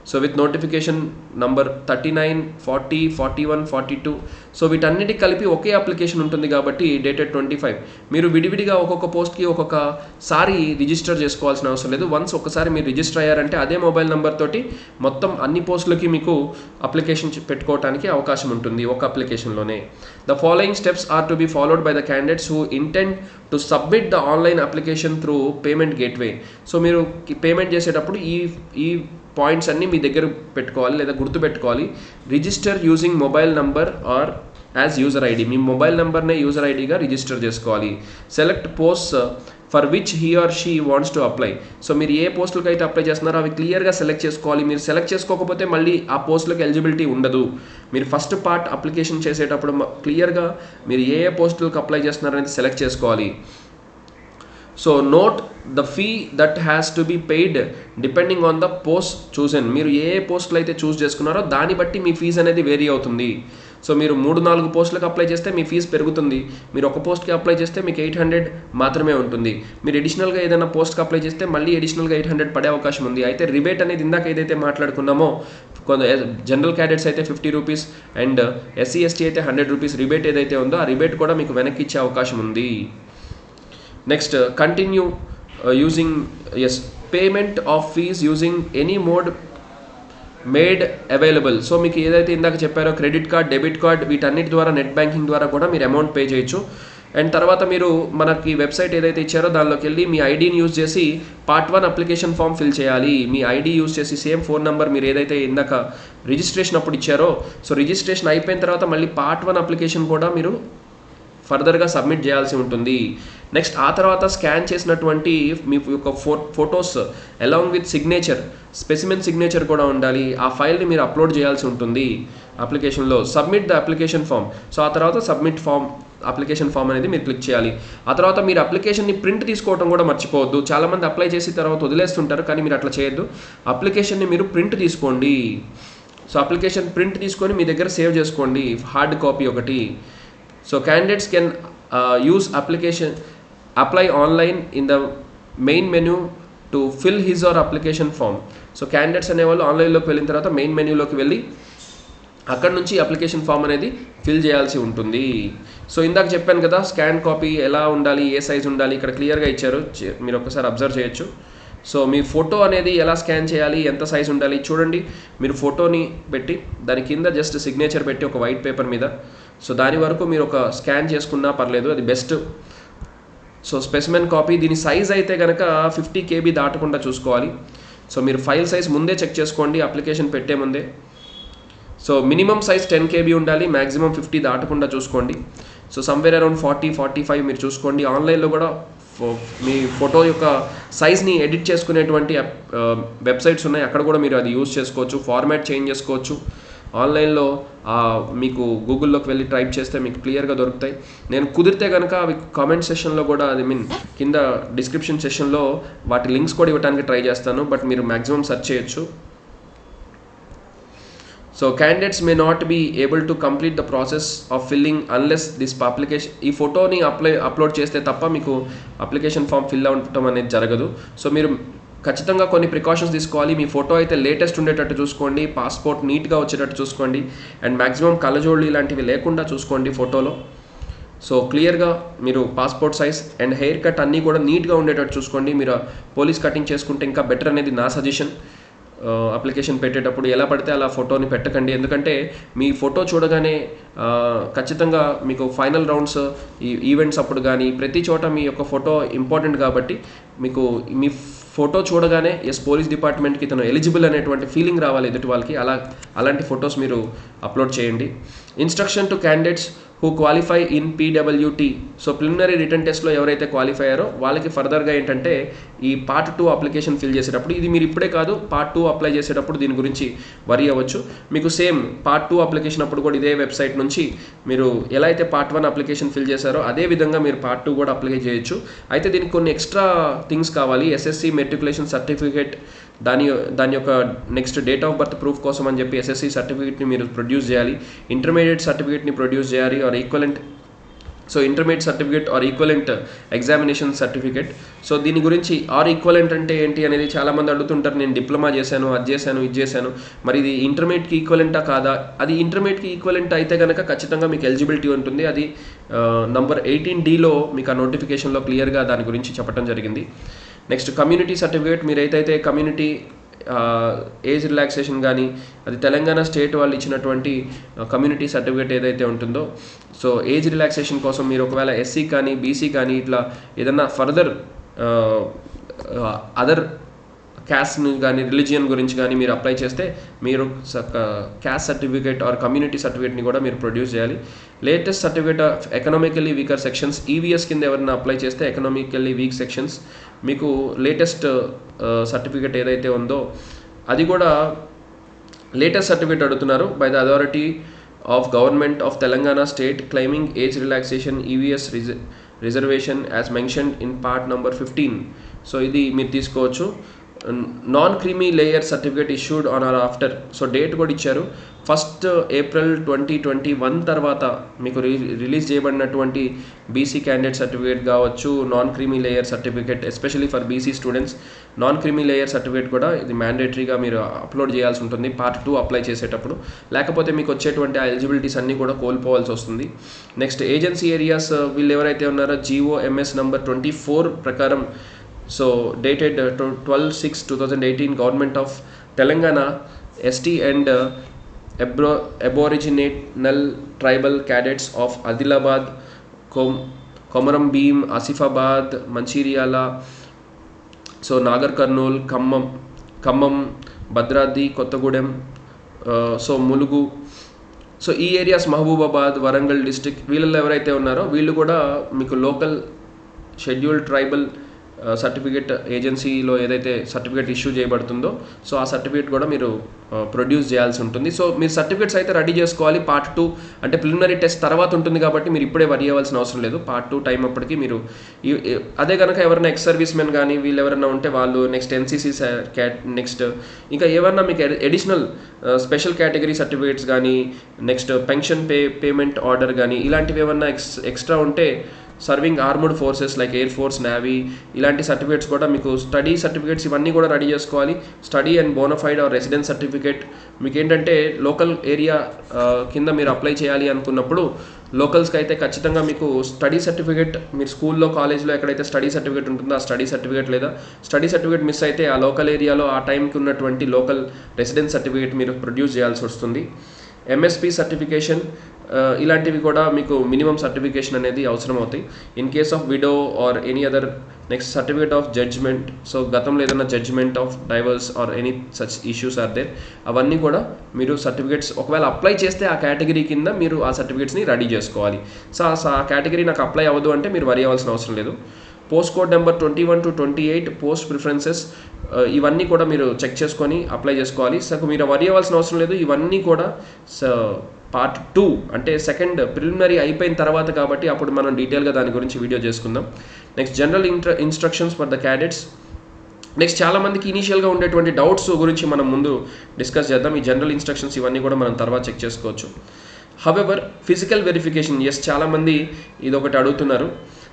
So with notification number 39, 40, 41, 42. So వీటన్నిటికి కలిపి ఒకే అప్లికేషన్ ఉంటుంది కాబట్టి డేటెడ్ 25. మీరు విడివిడిగా ఒక్కొక్క పోస్ట్కి ఒక్కొక్కసారి రిజిస్టర్ చేసుకోవాల్సిన అవసరం లేదు. వన్స్ ఒకసారి మీరు రిజిస్టర్ అయ్యారంటే అదే మొబైల్ నెంబర్ తోటి మొత్తం అన్ని పోస్టులకి మీకు అప్లికేషన్ పెట్టుకోవడానికి అవకాశం ఉంటుంది ఒక అప్లికేషన్లోనే. The following steps are to be followed by the candidates who intend to submit the online application through payment gateway. So మీరు పేమెంట్ చేసేటప్పుడు ఈ పాయింట్స్ అన్నీ మీ దగ్గర పెట్టుకోవాలి లేదా గుర్తుపెట్టుకోవాలి. Register using mobile number or as user ID, మీ మొబైల్ నెంబర్నే యూజర్ ఐడిగా రిజిస్టర్ చేసుకోవాలి. Select post for which he or she wants to apply. So మీరు ఏ పోస్టులకు అయితే అప్లై చేస్తున్నారో అవి క్లియర్గా సెలెక్ట్ చేసుకోవాలి. మీరు సెలెక్ట్ చేసుకోకపోతే మళ్ళీ ఆ పోస్టులకు ఎలిజిబిలిటీ ఉండదు. మీరు ఫస్ట్ పార్ట్ అప్లికేషన్ చేసేటప్పుడు క్లియర్గా మీరు ఏ పోస్టులకు అప్లై చేస్తున్నారో అనేది సెలెక్ట్ చేసుకోవాలి. So note the fee that has to be paid depending on the post chosen. మీరు ఏ పోస్టులు అయితే చూస్ చేసుకున్నారో దాన్ని బట్టి మీ ఫీజు అనేది వేరీ అవుతుంది. సో మీరు 3-4 పోస్టులకు అప్లై చేస్తే మీ ఫీజు పెరుగుతుంది. మీరు ఒక పోస్ట్కి అప్లై చేస్తే మీకు 800 మాత్రమే ఉంటుంది. మీరు ఎడిషనల్గా ఏదైనా పోస్ట్కి అప్లై చేస్తే మళ్ళీ ఎడిషనల్గా 800 పడే అవకాశం ఉంది. అయితే రిబేట్ అనేది ఇందాక ఏదైతే మాట్లాడుకున్నామో జనరల్ క్యాండిడేట్స్ అయితే 50 రూపీస్ అండ్ SC ST అయితే 100 రూపీస్ రిబేట్ ఏదైతే ఉందో ఆ రిబేట్ కూడా మీకు వెనక్కి ఇచ్చే అవకాశం ఉంది. Next continue using payment of fee using any mode made available. So మీకు ఏదైతే ఇందాక చెప్పారో క్రెడిట్ కార్డ్, డెబిట్ కార్డ్ వీటన్నిటి ద్వారా నెట్ బ్యాంకింగ్ ద్వారా కూడా మీరు అమౌంట్ పే చేయొచ్చు. అండ్ తర్వాత మీరు మనకి వెబ్సైట్ ఏదైతే ఇచ్చారో దానిలోకి వెళ్ళి మీ ఐడిని యూజ్ చేసి పార్ట్ 1 అప్లికేషన్ ఫామ్ ఫిల్ చేయాలి. మీ ఐడి యూజ్ చేసి సేమ్ ఫోన్ నెంబర్ మీరు ఏదైతే ఇందాక రిజిస్ట్రేషన్ అప్పుడు ఇచ్చారో సో రిజిస్ట్రేషన్ అయిపోయిన తర్వాత మళ్ళీ పార్ట్ 1 అప్లికేషన్ కూడా మీరు ఫర్దర్గా సబ్మిట్ చేయాల్సి ఉంటుంది. నెక్స్ట్ ఆ తర్వాత స్కాన్ చేసినటువంటి మీ యొక్క photos along with signature, specimen signature కూడా ఉండాలి. ఆ ఫైల్ని మీరు అప్లోడ్ చేయాల్సి ఉంటుంది అప్లికేషన్లో. Submit the application form. So ఆ తర్వాత సబ్మిట్ అప్లికేషన్ ఫామ్ అనేది మీరు క్లిక్ చేయాలి. ఆ తర్వాత మీరు అప్లికేషన్ని ప్రింట్ తీసుకోవడం కూడా మర్చిపోవద్దు. చాలామంది అప్లై చేసిన తర్వాత వదిలేస్తుంటారు, కానీ మీరు అట్లా చేయొద్దు. అప్లికేషన్ని మీరు ప్రింట్ తీసుకోండి. సో అప్లికేషన్ ప్రింట్ తీసుకొని మీ దగ్గర సేవ్ చేసుకోండి, హార్డ్ కాపీ ఒకటి. So candidates can use apply online in the main menu to fill his or application form. So candidates అనేవాళ్ళు ఆన్లైన్లోకి వెళ్ళిన తర్వాత మెయిన్ మెన్యూలోకి వెళ్ళి అక్కడ నుంచి అప్లికేషన్ ఫామ్ అనేది ఫిల్ చేయాల్సి ఉంటుంది. సో ఇందాక చెప్పాను కదా స్కాన్ కాపీ ఎలా ఉండాలి, ఏ సైజ్ ఉండాలి, ఇక్కడ క్లియర్గా ఇచ్చారు, మీరు ఒక్కసారి అబ్జర్వ్ చేయొచ్చు. సో మీ ఫోటో అనేది ఎలా స్కాన్ చేయాలి, ఎంత సైజ్ ఉండాలి చూడండి. మీరు ఫోటోని పెట్టి దాని కింద జస్ట్ సిగ్నేచర్ పెట్టి ఒక వైట్ పేపర్ మీద, సో దాని వరకు మీరు ఒక స్కాన్ చేసుకున్నా పర్లేదు, అది బెస్ట్. సో స్పెసిమెన్ కాపీ దీని సైజ్ అయితే కనుక 50 KB దాటకుండా చూసుకోవాలి. సో మీరు ఫైల్ సైజ్ ముందే చెక్ చేసుకోండి అప్లికేషన్ పెట్టే ముందే. సో మినిమం సైజ్ 10 KB ఉండాలి, మ్యాక్సిమం 50 దాటకుండా చూసుకోండి. సో సమ్వేర్ అరౌండ్ 40-45 మీరు చూసుకోండి. ఆన్లైన్లో కూడా మీ ఫోటో యొక్క సైజ్ని ఎడిట్ చేసుకునేటువంటి వెబ్సైట్స్ ఉన్నాయి, అక్కడ కూడా మీరు అది యూజ్ చేసుకోవచ్చు. ఫార్మాట్ చేంజ్ చేసుకోవచ్చు. ఆన్లైన్లో మీకు గూగుల్లోకి వెళ్ళి టైప్ చేస్తే మీకు క్లియర్గా దొరుకుతాయి. నేను కుదిరితే కనుక అవి కామెంట్ సెషన్లో కూడా కింద డిస్క్రిప్షన్ సెషన్లో వాటి లింక్స్ కూడా ఇవ్వడానికి ట్రై చేస్తాను, బట్ మీరు మ్యాక్సిమం సెర్చ్ చేయొచ్చు. So candidates may not be able to complete the process of filling unless this application, ఈ ఫోటోని అప్లోడ్ చేస్తే తప్ప మీకు అప్లికేషన్ ఫామ్ ఫిల్ అవ్వటం అనేది జరగదు. సో మీరు ఖచ్చితంగా కొన్ని ప్రికాషన్స్ తీసుకోవాలి. మీ ఫోటో అయితే లేటెస్ట్ ఉండేటట్టు చూసుకోండి, పాస్పోర్ట్ నీట్గా వచ్చేటట్టు చూసుకోండి, అండ్ మ్యాక్సిమం కళ్ళజోళ్ళు ఇలాంటివి లేకుండా చూసుకోండి ఫోటోలో. సో క్లియర్గా మీరు passport size and hair cut అన్నీ కూడా నీట్గా ఉండేటట్టు చూసుకోండి. మీరు పోలీస్ కటింగ్ చేసుకుంటే ఇంకా బెటర్ అనేది నా సజెషన్. అప్లికేషన్ పెట్టేటప్పుడు ఎలా పడితే అలా ఫోటోని పెట్టకండి, ఎందుకంటే మీ ఫోటో చూడగానే ఖచ్చితంగా మీకు ఫైనల్ రౌండ్స్ ఈవెంట్స్ అప్పుడు కానీ ప్రతి చోట మీ యొక్క ఫోటో ఇంపార్టెంట్ కాబట్టి మీకు మీ ఫోటో చూడగానే ఎస్ పోలీస్ డిపార్ట్మెంట్కి ఇతను ఎలిజిబుల్ అనేటువంటి ఫీలింగ్ రావాలి ఎదుటి వాళ్ళకి. అలాంటి ఫొటోస్ మీరు అప్లోడ్ చేయండి. Instruction to candidates who qualify in PWT. So preliminary return టెస్ట్లో ఎవరైతే క్వాలిఫై అయ్యారో వాళ్ళకి ఫర్దర్గా ఏంటంటే ఈ పార్ట్ 2 అప్లికేషన్ ఫిల్ చేసేటప్పుడు, ఇది మీరు ఇప్పుడే కాదు పార్ట్ 2 అప్లై చేసేటప్పుడు దీని గురించి వరీ అవ్వచ్చు. మీకు సేమ్ పార్ట్ 2 అప్లికేషన్ అప్పుడు కూడా ఇదే వెబ్సైట్ నుంచి మీరు ఎలా అయితే పార్ట్ 1 అప్లికేషన్ ఫిల్ చేశారో అదే విధంగా మీరు పార్ట్ 2 కూడా అప్లై చేయొచ్చు. అయితే దీనికి కొన్ని ఎక్స్ట్రా థింగ్స్ కావాలి. SSC మెట్రికులేషన్ సర్టిఫికేట్, దాని యొక్క next date of birth proof కోసం అని చెప్పి SSC సర్టిఫికేట్ని మీరు ప్రొడ్యూస్ చేయాలి. ఇంటర్మీడియట్ సర్టిఫికేట్ని ప్రొడ్యూస్ చేయాలి, are equivalent. So intermediate certificate or equivalent examination certificate. So దీని గురించి ఆర్ ఈక్వలెంట్ అంటే ఏంటి అనేది చాలామంది అడుగుతుంటారు. నేను డిప్లొమా చేశాను, అది చేశాను, ఇది చేశాను, మరి ఇది ఇంటర్మీడియట్కి ఈక్వలెంటా కాదా? అది ఇంటర్మీడియట్కి ఈక్వలెంట్ అయితే కనుక ఖచ్చితంగా మీకు ఎలిజిబిలిటీ ఉంటుంది. అది నంబర్ 18D మీకు ఆ నోటిఫికేషన్లో క్లియర్గా దాని గురించి చెప్పడం జరిగింది. నెక్స్ట్ కమ్యూనిటీ సర్టిఫికేట్, మీరైతే కమ్యూనిటీ ఏజ్ రిలాక్సేషన్ కానీ అది తెలంగాణ స్టేట్ వాళ్ళు ఇచ్చినటువంటి కమ్యూనిటీ సర్టిఫికేట్ ఏదైతే ఉంటుందో, సో ఏజ్ రిలాక్సేషన్ కోసం మీరు ఒకవేళ SC కానీ BC కానీ ఇట్లా ఏదన్నా ఫర్దర్ అదర్ క్యాస్ట్ని కానీ రిలీజియన్ గురించి కానీ మీరు అప్లై చేస్తే మీరు క్యాస్ట్ సర్టిఫికేట్ ఆర్ కమ్యూనిటీ సర్టిఫికేట్ని కూడా మీరు ప్రొడ్యూస్ చేయాలి. Latest certificate of economically weaker sections, EVS కింద ఎవరైనా అప్లై చేస్తే ఎకనామికల్లీ వీక్ సెక్షన్స్ మీకు లేటెస్ట్ సర్టిఫికేట్ ఏదైతే ఉందో అది కూడా లేటెస్ట్ సర్టిఫికేట్ అడుగుతున్నారు. By the authority of government of Telangana state claiming age relaxation EVS reservation as mentioned in part number 15. So ఇది మీరు తీసుకోవచ్చు. Non creamy layer certificate issued on or after, so date కూడా ఇచ్చారు 1 April 2021 తర్వాత మీకు release చేయబడినటువంటి BC candidate certificate కావచ్చు, non creamy layer certificate especially for BC students. Non creamy layer certificate కూడా ఇది మ్యాండేటరీగా మీరు అప్లోడ్ చేయాల్సి ఉంటుంది పార్ట్ 2 అప్లై చేసేటప్పుడు, లేకపోతే మీకు వచ్చేటువంటి ఆ ఎలిజిబిలిటీస్ అన్నీ కూడా కోల్పోవాల్సి వస్తుంది. నెక్స్ట్ ఏజెన్సీ ఏరియాస్, వీళ్ళు ఎవరైతే ఉన్నారో GOMS నంబర్ 24 ప్రకారం, so dated 12/6/2018 government of Telangana ST and aboriginal tribal cadets of Adilabad, Komaram Bheem, Asifabad, Mancherial, so Nagar Kurnool, Khammam, Bhadradri Kothagudem, so Mulugu, so ఈ ఏరియాస్, మహబూబాబాద్, వరంగల్ డిస్ట్రిక్ట్, వీళ్ళలో ఎవరైతే ఉన్నారో వీళ్ళు కూడా మీకు లోకల్ షెడ్యూల్డ్ ట్రైబల్ సర్టిఫికేట్ ఏజెన్సీలో ఏదైతే సర్టిఫికేట్ ఇష్యూ చేయబడుతుందో సో ఆ సర్టిఫికేట్ కూడా మీరు ప్రొడ్యూస్ చేయాల్సి ఉంటుంది. సో మీరు సర్టిఫికేట్స్ అయితే రెడీ చేసుకోవాలి. పార్ట్ 2 అంటే ప్రిలిమినరీ టెస్ట్ తర్వాత ఉంటుంది కాబట్టి మీరు ఇప్పుడే వరి అవ్వాల్సిన అవసరం లేదు. పార్ట్ 2 టైం అప్పటికి మీరు అదే కనుక ఎవరైనా ఎక్స్ సర్వీస్ మెన్ కానీ వీళ్ళు ఎవరైనా ఉంటే వాళ్ళు నెక్స్ట్ NCC నెక్స్ట్ ఇంకా ఏమన్నా మీకు ఎడిషనల్ స్పెషల్ కేటగిరీ సర్టిఫికేట్స్ కానీ నెక్స్ట్ పెన్షన్ పేమెంట్ ఆర్డర్ కానీ ఇలాంటివి ఏమన్నా ఎక్స్ట్రా ఉంటే serving armoured forces like air force, navy ఇలాంటి సర్టిఫికేట్స్ కూడా మీకు స్టడీ సర్టిఫికేట్స్ ఇవన్నీ కూడా రెడీ చేసుకోవాలి. Study and bonafide or residence certificate మీకు ఏంటంటే లోకల్ ఏరియా కింద మీరు అప్లై చేయాలి అనుకున్నప్పుడు లోకల్స్కి అయితే ఖచ్చితంగా మీకు స్టడీ సర్టిఫికేట్, మీరు స్కూల్లో కాలేజ్లో ఎక్కడైతే స్టడీ సర్టిఫికేట్ ఉంటుందో ఆ స్టడీ సర్టిఫికేట్ లేదా స్టడీ సర్టిఫికేట్ మిస్ అయితే ఆ లోకల్ ఏరియాలో ఆ టైంకి ఉన్నటువంటి లోకల్ రెసిడెన్స్ సర్టిఫికేట్ మీరు ప్రొడ్యూస్ చేయాల్సి వస్తుంది. MSP సర్టిఫికేషన్ ఇలాంటివి కూడా మీకు మినిమం సర్టిఫికేషన్ అనేది అవసరం అవుతాయి. In case of widow or any other next certificate of judgment, so గతంలో ఏదైనా judgment of divorce or any such issues are there, అవన్నీ కూడా మీరు సర్టిఫికేట్స్ ఒకవేళ అప్లై చేస్తే ఆ కేటగిరీ కింద మీరు ఆ సర్టిఫికేట్స్ని రెడీ చేసుకోవాలి. సో ఆ కేటగిరీ నాకు అప్లై అవ్వదు అంటే మీరు వరి అవ్వాల్సిన అవసరం లేదు. Post code number 21 to 28 post preferences, ఇవన్నీ కూడా మీరు చెక్ చేసుకొని అప్లై చేసుకోవాలి. సో మీరు వరి అవ్వాల్సిన అవసరం లేదు. ఇవన్నీ కూడా పార్ట్ 2 అంటే సెకండ్ ప్రిలిమినరీ అయిపోయిన తర్వాత కాబట్టి అప్పుడు మనం డీటెయిల్గా దాని గురించి వీడియో చేసుకుందాం. Next general instructions for the cadets. Next చాలామందికి ఇనీషియల్గా ఉండేటువంటి డౌట్స్ గురించి మనం ముందు డిస్కస్ చేద్దాం. ఈ జనరల్ ఇన్స్ట్రక్షన్స్ ఇవన్నీ కూడా మనం తర్వాత చెక్ చేసుకోవచ్చు. హవెవర్ ఫిజికల్ వెరిఫికేషన్, ఎస్ చాలామంది ఇది ఒకటి అడుగుతున్నారు.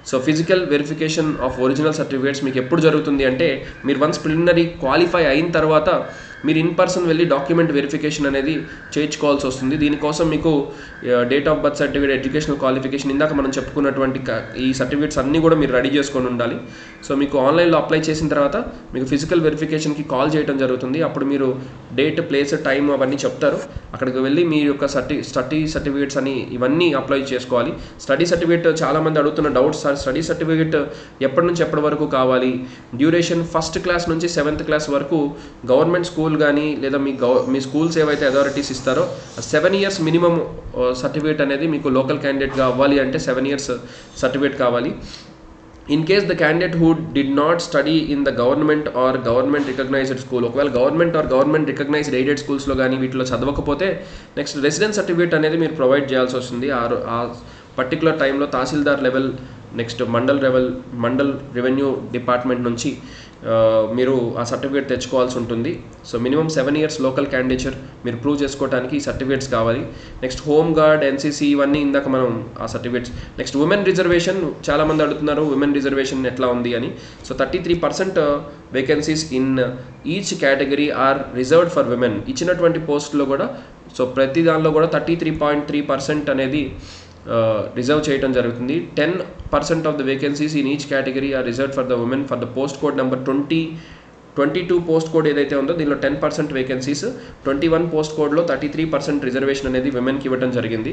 So physical verification of original certificates మీకు ఎప్పుడు జరుగుతుంది అంటే మీరు వన్స్ ప్రిలిమినరీ క్వాలిఫై అయిన తర్వాత మీరు ఇన్ పర్సన్ వెళ్ళి డాక్యుమెంట్ వెరిఫికేషన్ అనేది చేయించుకోవాల్సి వస్తుంది. దీనికోసం మీకు date of birth certificate, educational qualification, ఇందాక మనం చెప్పుకున్నటువంటి ఈ సర్టిఫికేట్స్ అన్నీ కూడా మీరు రెడీ చేసుకొని ఉండాలి. సో మీకు ఆన్లైన్లో అప్లై చేసిన తర్వాత మీకు ఫిజికల్ వెరిఫికేషన్కి కాల్ చేయడం జరుగుతుంది. అప్పుడు మీరు డేట్, ప్లేస్, టైం అవన్నీ చెప్తారు. అక్కడికి వెళ్ళి మీ యొక్క స్టడీ సర్టిఫికేట్స్ అని ఇవన్నీ అప్లై చేసుకోవాలి. స్టడీ సర్టిఫికేట్ చాలామంది అడుగుతున్న డౌట్స్, స్టడీ సర్టిఫికేట్ ఎప్పటి నుంచి ఎప్పటి వరకు కావాలి, డ్యూరేషన్ 1st క్లాస్ నుంచి 7th క్లాస్ వరకు గవర్నమెంట్ స్కూల్ కానీ లేదా మీ స్కూల్స్ ఏవైతే అథారిటీస్ ఇస్తారో 7 years మినిమం సర్టిఫికేట్ అనేది మీకు లోకల్ క్యాండిడేట్గా అవ్వాలి అంటే 7 years సర్టిఫికేట్ కావాలి. In case the candidate who did not study in the government or government recognized school, ఒకవేళ government or government recognized aided స్కూల్స్లో కానీ వీటిలో చదవకపోతే నెక్స్ట్ రెసిడెన్స్ సర్టిఫికేట్ అనేది మీరు ప్రొవైడ్ చేయాల్సి వస్తుంది. ఆ పర్టికులర్ టైంలో tahsildar level, next mandal revenue department నుంచి మీరు ఆ సర్టిఫికేట్ తెచ్చుకోవాల్సి ఉంటుంది. So minimum 7 years local candidature మీరు ప్రూవ్ చేసుకోవడానికి ఈ సర్టిఫికేట్స్ కావాలి. నెక్స్ట్ హోమ్ గార్డ్, ఎన్సీసీ ఇవన్నీ ఇందాక మనం ఆ సర్టిఫికేట్స్. నెక్స్ట్ ఉమెన్ రిజర్వేషన్ చాలామంది అడుగుతున్నారు ఉమెన్ రిజర్వేషన్ ఎట్లా ఉంది అని. So 33% vacancies in each category are reserved for women. ఇచ్చినటువంటి పోస్ట్లో కూడా సో ప్రతి దానిలో కూడా 33.3% అనేది రిజర్వ్ చేయడం జరుగుతుంది. 10% of the vacancies in each category are reserved for the women for the post code number 22 post code ఏదైతే ఉందో దీనిలో 10% వేకెన్సీస్, 21 పోస్ట్ కోడ్లో 33% రిజర్వేషన్ అనేది విమెన్కి ఇవ్వడం జరిగింది.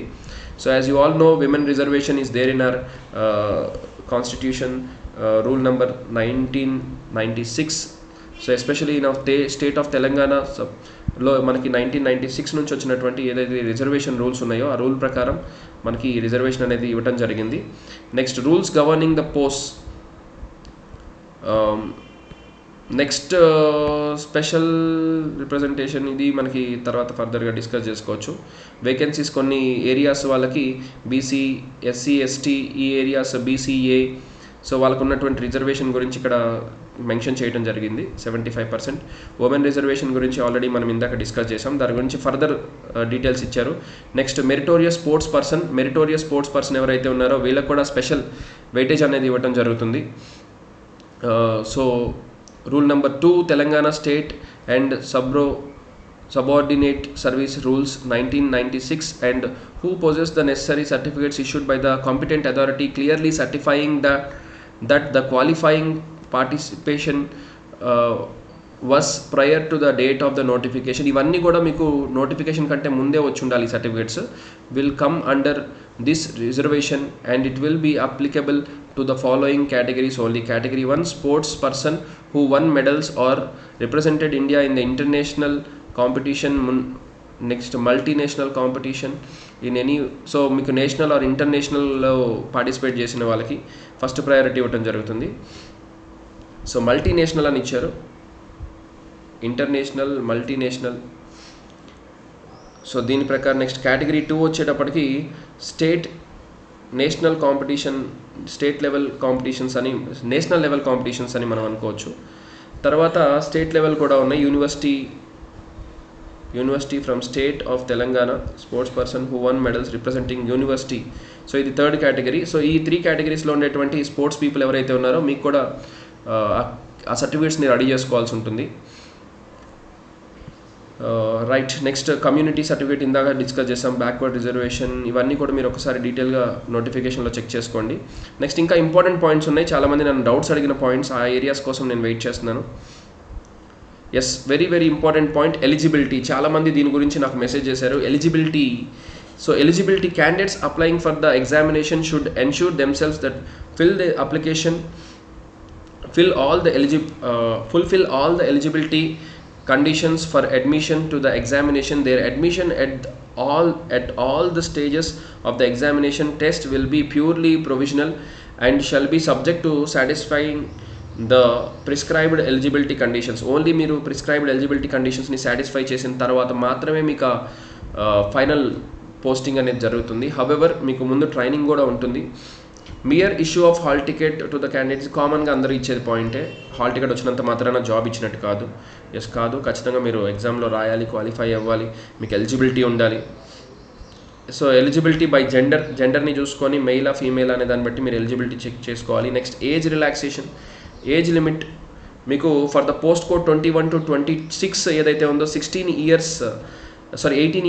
So as you all know women reservation is there in our constitution rule number 1996. So especially in state of తెలంగాణలో మనకి 1996 నుంచి వచ్చినటువంటి ఏదైతే రిజర్వేషన్ రూల్స్ ఉన్నాయో ఆ రూల్ ప్రకారం మనకి రిజర్వేషన్ అనేది ఇవ్వడం జరిగింది. Next rules governing the post. Next special representation, ఇది మనకి తర్వాత ఫర్దర్గా డిస్కస్ చేసుకోవచ్చు. వేకెన్సీస్ కొన్ని ఏరియాస్ వాళ్ళకి బీసీ, ఎస్సీ, ఎస్టీ ఈ ఏరియాస్, బీసీఏ, సో వాళ్ళకు ఉన్నటువంటి రిజర్వేషన్ గురించి ఇక్కడ మెన్షన్ చేయడం జరిగింది. 75%. ఉమెన్ రిజర్వేషన్ గురించి ఆల్రెడీ మనం ఇందాక డిస్కస్ చేసాం, దాని గురించి ఫర్దర్ డీటెయిల్స్ ఇచ్చారు. నెక్స్ట్ మెరిటోరియస్ స్పోర్ట్స్ పర్సన్ ఎవరైతే ఉన్నారో వీళ్ళకి కూడా స్పెషల్ వెయిటేజ్ అనేది ఇవ్వడం జరుగుతుంది. So rule number 2 Telangana state and subordinate service rules 1996 and who possess the necessary certificates issued by the competent authority clearly certifying that the qualifying participation was prior to the date of the notification. ఇవన్నీ కూడా మీకు notification కంటే ముందే వచ్చి ఉండాలి. Certificates will come under this reservation and it will be applicable to the following categories only. Category 1 sports person who won medals or represented India in the international competition. Next multinational competition in any, so మీకు national are ఇంటర్నేషనల్లో participate చేసిన వాళ్ళకి first priority ఇవ్వడం జరుగుతుంది. So multinational అని ఇచ్చారు, international, multinational. So దీని ప్రకారం next category 2 వచ్చేటప్పటికి నేషనల్ లెవెల్ కాంపిటీషన్స్ అని మనం అనుకోవచ్చు. తర్వాత స్టేట్ లెవెల్ కూడా ఉన్నాయి. University from state of Telangana, sports person who one medals representing university. So ఇది 3rd కేటగిరీ. సో ఈ 3 కేటగిరీస్లో ఉండేటువంటి స్పోర్ట్స్ పీపుల్ ఎవరైతే ఉన్నారో మీకు కూడా ఆ సర్టిఫికేట్స్ని రెడీ చేసుకోవాల్సి ఉంటుంది. రైట్. నెక్స్ట్ కమ్యూనిటీ సర్టిఫికేట్ ఇందాక డిస్కస్ చేసాం, బ్యాక్వర్డ్ రిజర్వేషన్, ఇవన్నీ కూడా మీరు ఒకసారి డీటెయిల్గా నోటిఫికేషన్లో చెక్ చేసుకోండి. నెక్స్ట్ ఇంకా ఇంపార్టెంట్ పాయింట్స్ ఉన్నాయి, చాలామంది నన్ను డౌట్స్ అడిగిన పాయింట్స్, ఆ ఏరియాస్ కోసం నేను వెయిట్ చేస్తున్నాను. Yes, very important point, eligibility. చాలామంది దీని గురించి నాకు మెసేజ్ చేశారు. Eligibility. So eligibility candidates applying for the examination should ensure themselves that fulfill all the eligibility conditions for admission to the examination. Their admission at all the stages of the examination test will be purely provisional and shall be subject to satisfying the prescribed eligibility conditions. Only మీరు prescribed eligibility కండిషన్స్ని satisfy చేసిన తర్వాత మాత్రమే మీకు final posting అనేది జరుగుతుంది. However మీకు ముందు ట్రైనింగ్ కూడా ఉంటుంది. Mere issue of hall ticket to the candidates కామన్గా అందరూ ఇచ్చేది పాయింటే. హాల్ టికెట్ వచ్చినంత మాత్రాన జాబ్ ఇచ్చినట్టు కాదు. కాదు, ఖచ్చితంగా మీరు ఎగ్జామ్లో రాయాలి, క్వాలిఫై అవ్వాలి, మీకు ఎలిజిబిలిటీ ఉండాలి. సో ఎలిజిబిలిటీ బై జెండర్ని చూసుకొని మెయిలా ఫీమేల్ అనే దాన్ని బట్టి మీరు ఎలిజిబిలిటీ చెక్ చేసుకోవాలి. Next age relaxation. Age limit మీకు for the post code 21 to 26 ఏదైతే ఉందో 18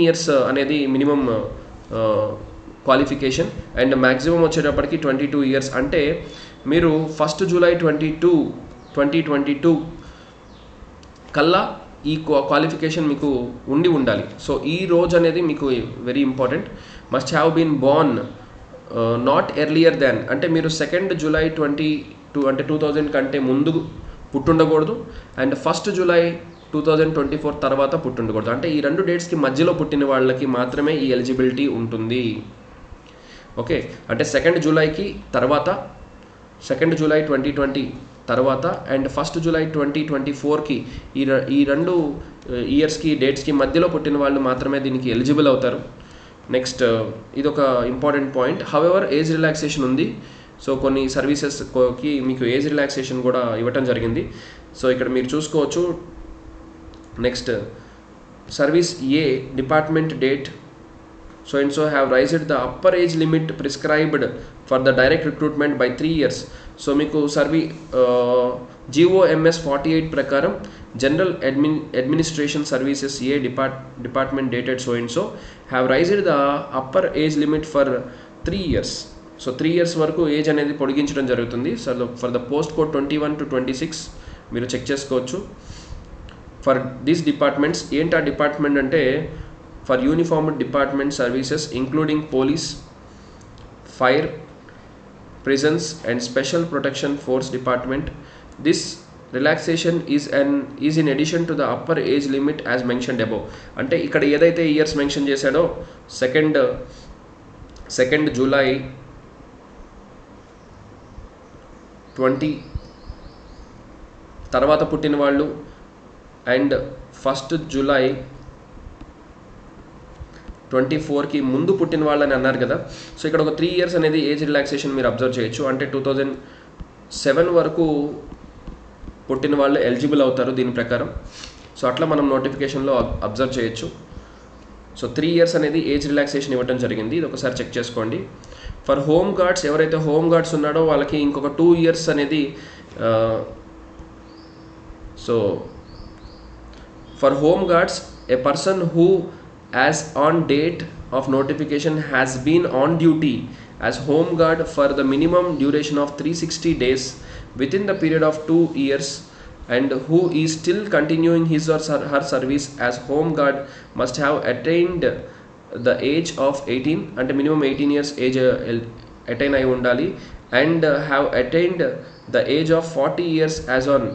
ఇయర్స్ అనేది మినిమం క్వాలిఫికేషన్. అండ్ మ్యాక్సిమం వచ్చేటప్పటికి 22 ఇయర్స్. అంటే మీరు 1st July 2022 కల్లా ఈ క్వాలిఫికేషన్ మీకు ఉండాలి. సో ఈ రోజు అనేది మీకు very important. Must have been born not earlier than, అంటే మీరు 2nd July 22 అంటే 2000 కంటే ముందు పుట్టుండకూడదు. అండ్ 1st July 2024 తర్వాత పుట్టుండకూడదు. అంటే ఈ 2 డేట్స్కి మధ్యలో పుట్టిన వాళ్ళకి మాత్రమే ఈ ఎలిజిబిలిటీ ఉంటుంది. ఓకే, అంటే 2nd Julyకి తర్వాత, 2nd July 2020 తర్వాత అండ్ 1st July 2024కి ఈ 2 ఇయర్స్కి డేట్స్కి మధ్యలో పుట్టిన వాళ్ళు మాత్రమే దీనికి ఎలిజిబుల్ అవుతారు. నెక్స్ట్ ఇది ఒక important point. However age relaxation ఉంది. సో కొన్ని సర్వీసెస్కి మీకు ఏజ్ రిలాక్సేషన్ కూడా ఇవ్వటం జరిగింది. సో ఇక్కడ మీరు చూసుకోవచ్చు. Next service A department date so and so have raised the upper age limit prescribed for the direct recruitment by 3 years. So మీకు GOMS 48 ప్రకారం general administration services A department dated so and so have raised the upper age limit for 3 years. So 3 years వరకు age అనేది పొడిగించడం జరుగుతుంది. So for the post code 21 to 26 మీరు check చేసుకోవచ్చు. For these departments ఏంటి ఆ department అంటే for uniformed department services including police, fire, prisons and special protection force department. This relaxation is in addition to the upper age limit as mentioned above. అంటే ఇక్కడ ఏదైతే years mention చేశాడో 2nd July 20 తర్వాత పుట్టిన వాళ్ళు and 1st July 24కి ముందు పుట్టిన వాళ్ళని అన్నారు కదా. సో ఇక్కడ ఒక 3 years అనేది ఏజ్ రిలాక్సేషన్ మీరు అబ్జర్వ్ చేయొచ్చు. అంటే 2007 వరకు పుట్టిన వాళ్ళు ఎలిజిబుల్ అవుతారు దీని ప్రకారం. సో అట్లా మనం నోటిఫికేషన్లో అబ్జర్వ్ చేయొచ్చు. సో 3 years అనేది ఏజ్ రిలాక్సేషన్ ఇవ్వడం జరిగింది. ఇది ఒకసారి చెక్ చేసుకోండి. ఫర్ హోమ్ గార్డ్స్, ఎవరైతే హోమ్ గార్డ్స్ ఉన్నాడో వాళ్ళకి ఇంకొక 2 years అనేది so for home guards A person who as on date of notification has been on duty as home guard for the minimum duration of 360 days within the period of 2 years and who is still continuing his or her service as home guard must have attained the age of 18 అంటే minimum 18 years age attain అయి ఉండాలి and have attained the age of 40 years as on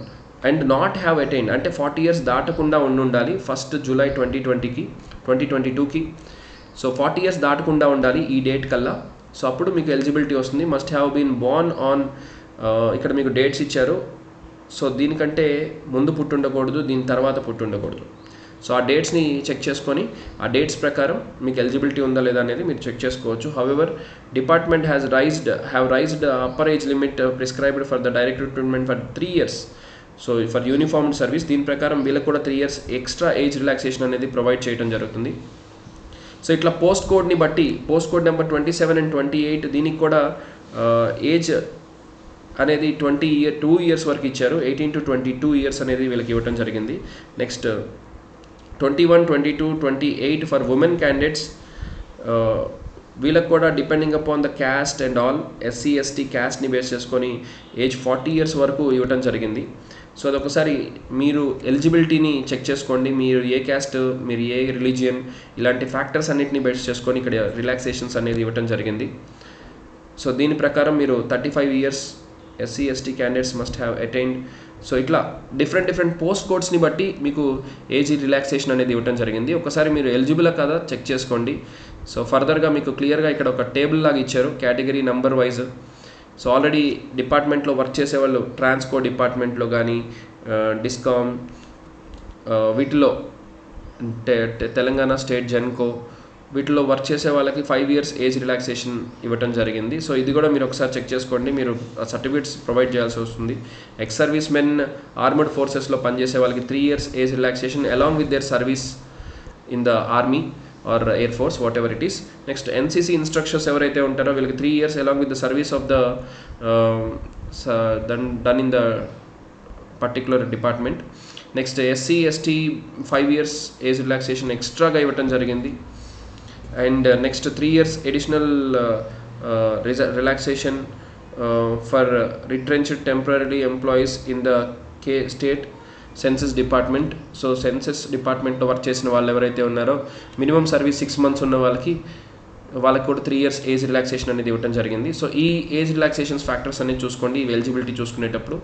and not have attained అంటే 40 years దాటకుండా ఉండాలి 1st July 2022కి. So 40 years దాటకుండా ఉండాలి ఈ date కల్లా. సో అప్పుడు మీకు ఎలిజిబిలిటీ వస్తుంది. Must have been born on, ఇక్కడ మీకు డేట్స్ ఇచ్చారు. సో దీనికంటే ముందు పుట్టుండకూడదు, దీని తర్వాత పుట్టుండకూడదు. సో ఆ డేట్స్ని చెక్ చేసుకొని ఆ డేట్స్ ప్రకారం మీకు ఎలిజిబిలిటీ ఉందా లేదా అనేది మీరు చెక్ చేసుకోవచ్చు. However department have raised upper age limit prescribed for the direct recruitment for 3 years. So for uniformed service దీని ప్రకారం వీళ్ళకి కూడా 3 years ఎక్స్ట్రా ఏజ్ రిలాక్సేషన్ అనేది ప్రొవైడ్ చేయడం జరుగుతుంది. సో ఇట్లా పోస్ట్ కోడ్ని బట్టి పోస్ట్ కోడ్ నెంబర్ 27 and 28 దీనికి కూడా ఏజ్ అనేది 2 years వరకు ఇచ్చారు. 18 to 22 years అనేది వీళ్ళకి ఇవ్వడం జరిగింది. నెక్స్ట్ 21, 22, 28 ఫర్ ఉమెన్ క్యాండిడేట్స్ వీళ్ళకి కూడా depending upon the caste and all SC ST క్యాస్ట్ని బేస్ చేసుకొని ఏజ్ 40 years వరకు ఇవ్వడం జరిగింది. సో అదొకసారి మీరు ఎలిజిబిలిటీని చెక్ చేసుకోండి. మీరు ఏ క్యాస్ట్, మీరు ఏ రిలీజియన్, ఇలాంటి ఫ్యాక్టర్స్ అన్నిటిని బేస్ చేసుకొని ఇక్కడ రిలాక్సేషన్స్ అనేది ఇవ్వడం జరిగింది. సో దీని ప్రకారం మీరు 35 years SC ST candidates must have attained. So ఇట్లా డిఫరెంట్ పోస్ట్ కోడ్స్ని బట్టి మీకు ఏజ్ రిలాక్సేషన్ అనేది ఇవ్వడం జరిగింది. ఒకసారి మీరు ఎలిజిబుల్ కదా చెక్ చేసుకోండి. సో ఫర్దర్గా మీకు క్లియర్గా ఇక్కడ ఒక టేబుల్ లాగా ఇచ్చారు category number wise. So already డిపార్ట్మెంట్లో వర్క్ చేసేవాళ్ళు ట్రాన్స్కో డిపార్ట్మెంట్లో కానీ డిస్కామ్ వీటిలో తెలంగాణ స్టేట్ జెన్కో వీటిలో వర్క్ చేసే వాళ్ళకి 5 years ఏజ్ రిలాక్సేషన్ ఇవ్వటం జరిగింది. సో ఇది కూడా మీరు ఒకసారి చెక్ చేసుకోండి, మీరు సర్టిఫికేట్స్ ప్రొవైడ్ చేయాల్సి వస్తుంది. ఎక్స్ సర్వీస్ మెన్ ఆర్మడ్ ఫోర్సెస్లో పనిచేసే వాళ్ళకి 3 years age relaxation along with their service in the army or air force whatever it is. Next NCC instructors ఎవరైతే ఉంటారో వీళ్ళకి 3 years along with the service of the done in the particular department. Next SC ST 5 years age relaxation ఎక్స్ట్రాగా ఇవ్వటం జరిగింది. And next 3 years additional relaxation for retrenched temporary employees in the state census department. So census డిపార్ట్మెంట్లో work చేసిన వాళ్ళు ఎవరైతే ఉన్నారో minimum service 6 months ఉన్న వాళ్ళకి కూడా 3 years ఏజ్ రిలాక్సేషన్ అనేది ఇవ్వడం జరిగింది. సో ఈ ఏజ్ రిలాక్సేషన్స్ ఫ్యాక్టర్స్ అనేది చూసుకోండి ఎలిజిబిలిటీ చూసుకునేటప్పుడు.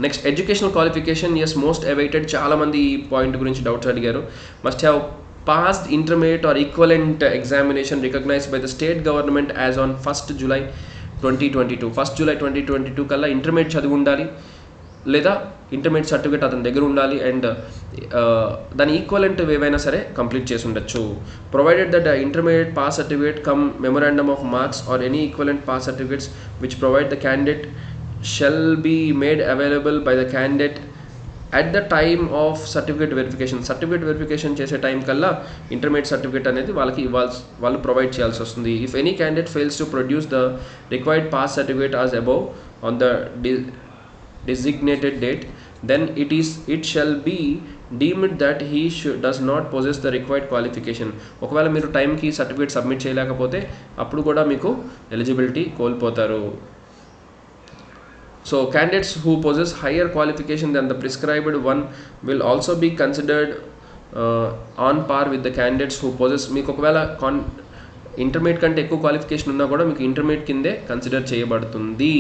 Next educational qualification, as most awaited. చాలామంది ఈ పాయింట్ గురించి డౌట్స్ అడిగారు. Must have passed intermediate or equivalent examination recognized by the state government as on 1st July 2022. 1st July 2022 కల్లా intermediate చదివి ఉండాలి లేదా ఇంటర్మీడియట్ సర్టిఫికేట్ అతని దగ్గర ఉండాలి అండ్ దాని ఈక్వలెంట్ ఏవైనా సరే కంప్లీట్ చేసి ఉండొచ్చు. Provided that intermediate pass certificate cum memorandum of marks or any equivalent pass certificates which provide the candidate shall be made available by the candidate at the time of certificate verification చేసే time కల్లా intermediate certificate అనేది వాళ్ళు provide చేయాల్సి వస్తుంది. If any candidate fails to produce the required pass certificate as above on the designated date, then it shall be deemed that he does not possess the required qualification. ఒకవేళ మీరు టైంకి certificate submit చేయలేకపోతే అప్పుడు కూడా మీకు eligibility కోల్పోతారు. So candidates who possess higher qualification than the prescribed one will also be considered on par with the candidates who possess. మీకు ఒకవేళ ఇంటర్మీడియట్ కంటే ఎక్కువ క్వాలిఫికేషన్ ఉన్నా కూడా మీకు ఇంటర్మీడియట్ కిందే కన్సిడర్ చేయబడుతుంది.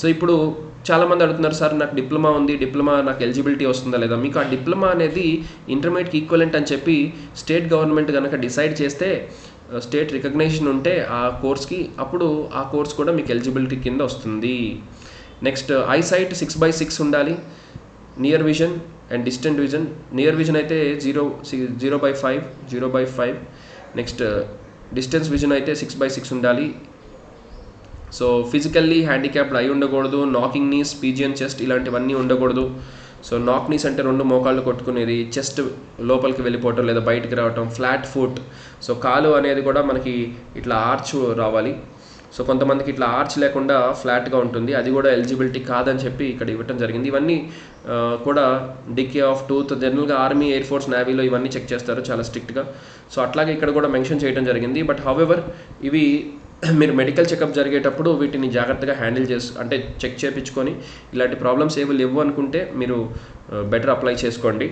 సో ఇప్పుడు చాలామంది అడుగుతున్నారు, సార్ నాకు డిప్లొమా ఉంది, డిప్లొమా నాకు ఎలిజిబిలిటీ వస్తుందా లేదా? మీకు ఆ డిప్లొమా అనేది ఇంటర్మీడియట్కి ఈక్వలెంట్ అని చెప్పి స్టేట్ గవర్నమెంట్ కనుక డిసైడ్ చేస్తే, స్టేట్ రికగ్నైజేషన్ ఉంటే ఆ కోర్స్కి, అప్పుడు ఆ కోర్స్ కూడా మీకు ఎలిజిబిలిటీ కింద వస్తుంది. నెక్స్ట్ ఐసైట్ 6/6 ఉండాలి. Near vision and distant vision. Near vision అయితే 0/5. నెక్స్ట్ డిస్టెన్స్ విజన్ అయితే 6/6 ఉండాలి. సో ఫిజికల్లీ హ్యాండిక్యాప్డ్ అయి ఉండకూడదు. నాకింగ్ నీస్, పీజియన్ చెస్ట్ ఇలాంటివన్నీ ఉండకూడదు. సో నాక్ నీస్ అంటే 2 మోకాళ్ళు కొట్టుకునేది, చెస్ట్ లోపలికి వెళ్ళిపోవటం లేదా బయటికి రావటం. ఫ్లాట్ ఫుట్, సో కాలు అనేది కూడా మనకి ఇట్లా ఆర్చ్ రావాలి. సో కొంతమందికి ఇట్లా ఆర్చ్ లేకుండా ఫ్లాట్గా ఉంటుంది, అది కూడా ఎలిజిబిలిటీ కాదని చెప్పి ఇక్కడ ఇవ్వటం జరిగింది. ఇవన్నీ కూడా డికే ఆఫ్ టూత్, జనరల్గా ఆర్మీ, ఎయిర్ ఫోర్స్, నేవీలో ఇవన్నీ చెక్ చేస్తారు చాలా స్ట్రిక్ట్గా. సో అట్లాగే ఇక్కడ కూడా మెన్షన్ చేయడం జరిగింది. బట్ హౌఎవర్ ఇవి మీరు మెడికల్ చెకప్ జరిగేటప్పుడు వీటిని జాగ్రత్తగా హ్యాండిల్ అంటే చెక్ చేయించుకొని ఇలాంటి ప్రాబ్లమ్స్ ఏవి లేవు అనుకుంటే మీరు బెటర్ అప్లై చేసుకోండి.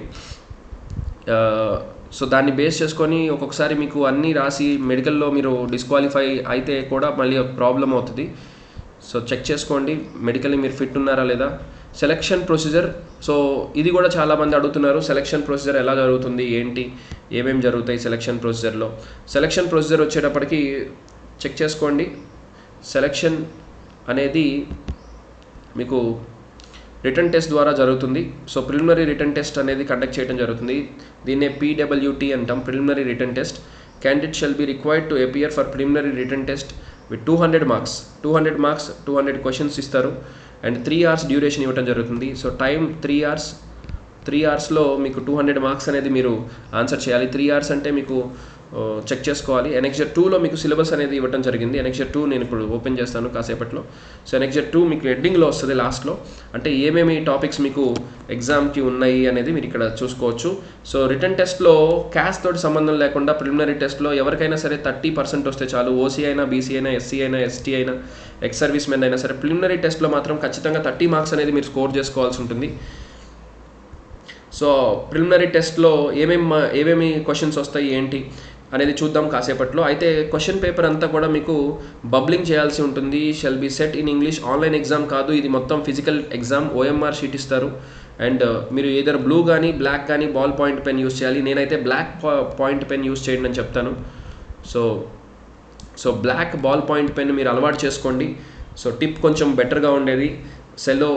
సో దాన్ని బేస్ చేసుకొని ఒక్కొక్కసారి మీకు అన్నీ రాసి మెడికల్లో మీరు డిస్క్వాలిఫై అయితే కూడా మళ్ళీ ప్రాబ్లం అవుతుంది. సో చెక్ చేసుకోండి మెడికల్లీ మీరు ఫిట్ ఉన్నారా లేదా. సెలక్షన్ ప్రొసీజర్, సో ఇది కూడా చాలామంది అడుగుతున్నారు, సెలక్షన్ ప్రొసీజర్ ఎలా జరుగుతుంది, ఏంటి, ఏమేమి జరుగుతాయి సెలక్షన్ ప్రొసీజర్లో. సెలక్షన్ ప్రొసీజర్ వచ్చేటప్పటికి చెక్ చేసుకోండి. సెలక్షన్ అనేది మీకు రిటర్న్ టెస్ట్ ద్వారా జరుగుతుంది. సో ప్రిలిమినరీ రిటర్న్ టెస్ట్ అనేది కండక్ట్ చేయడం జరుగుతుంది. దీన్నే PWT అంటాం, preliminary written test. Candidate shall be required to appear for preliminary written test with 200 marks. 200 questions ఇస్తారు అండ్ 3 hours డ్యూరేషన్ ఇవ్వడం జరుగుతుంది. So time 3 hours. 3 hoursలో మీకు 200 marks అనేది మీరు ఆన్సర్ చేయాలి. 3 hours అంటే మీకు చెక్ చేసుకోవాలి. ఎనెక్జర్ 2లో మీకు సిలబస్ అనేది ఇవ్వడం జరిగింది. ఎనెక్జర్ 2 నేను ఇప్పుడు ఓపెన్ చేస్తాను కాసేపట్లో. సో ఎనెక్జర్ 2 మీకు హెడ్డింగ్లో వస్తుంది లాస్ట్లో, అంటే ఏమేమి టాపిక్స్ మీకు ఎగ్జామ్కి ఉన్నాయి అనేది మీరు ఇక్కడ చూసుకోవచ్చు. సో రిటర్న్ టెస్ట్లో క్యాస్ట్ తోటి సంబంధం లేకుండా ప్రిలిమినరీ టెస్ట్లో ఎవరికైనా సరే 30% వస్తే చాలు. ఓసీ అయినా, బీసీ అయినా, ఎస్సీ అయినా, ఎస్టీ అయినా, ఎక్స్ సర్వీస్ మెన్ అయినా సరే ప్రిలిమినరీ టెస్ట్లో మాత్రం ఖచ్చితంగా 30 marks అనేది మీరు స్కోర్ చేసుకోవాల్సి ఉంటుంది. సో ప్రిలిమినరీ టెస్ట్లో ఏమేమి క్వశ్చన్స్ వస్తాయి ఏంటి అనేది చూద్దాం కాసేపట్లో. అయితే క్వశ్చన్ పేపర్ అంతా కూడా మీకు బబ్లింగ్ చేయాల్సి ఉంటుంది. Shall be set in English. Online exam కాదు, ఇది మొత్తం ఫిజికల్ ఎగ్జామ్. OMR షీట్ ఇస్తారు అండ్ మీరు ఏదర్ బ్లూ కానీ బ్లాక్ కానీ బాల్ పాయింట్ పెన్ యూస్ చేయాలి. నేనైతే బ్లాక్ పాయింట్ పెన్ యూస్ చేయండి అని చెప్తాను. So so black ball point pen మీరు అలవాటు చేసుకోండి. సో టిప్ కొంచెం బెటర్గా ఉండేది. సెల్లో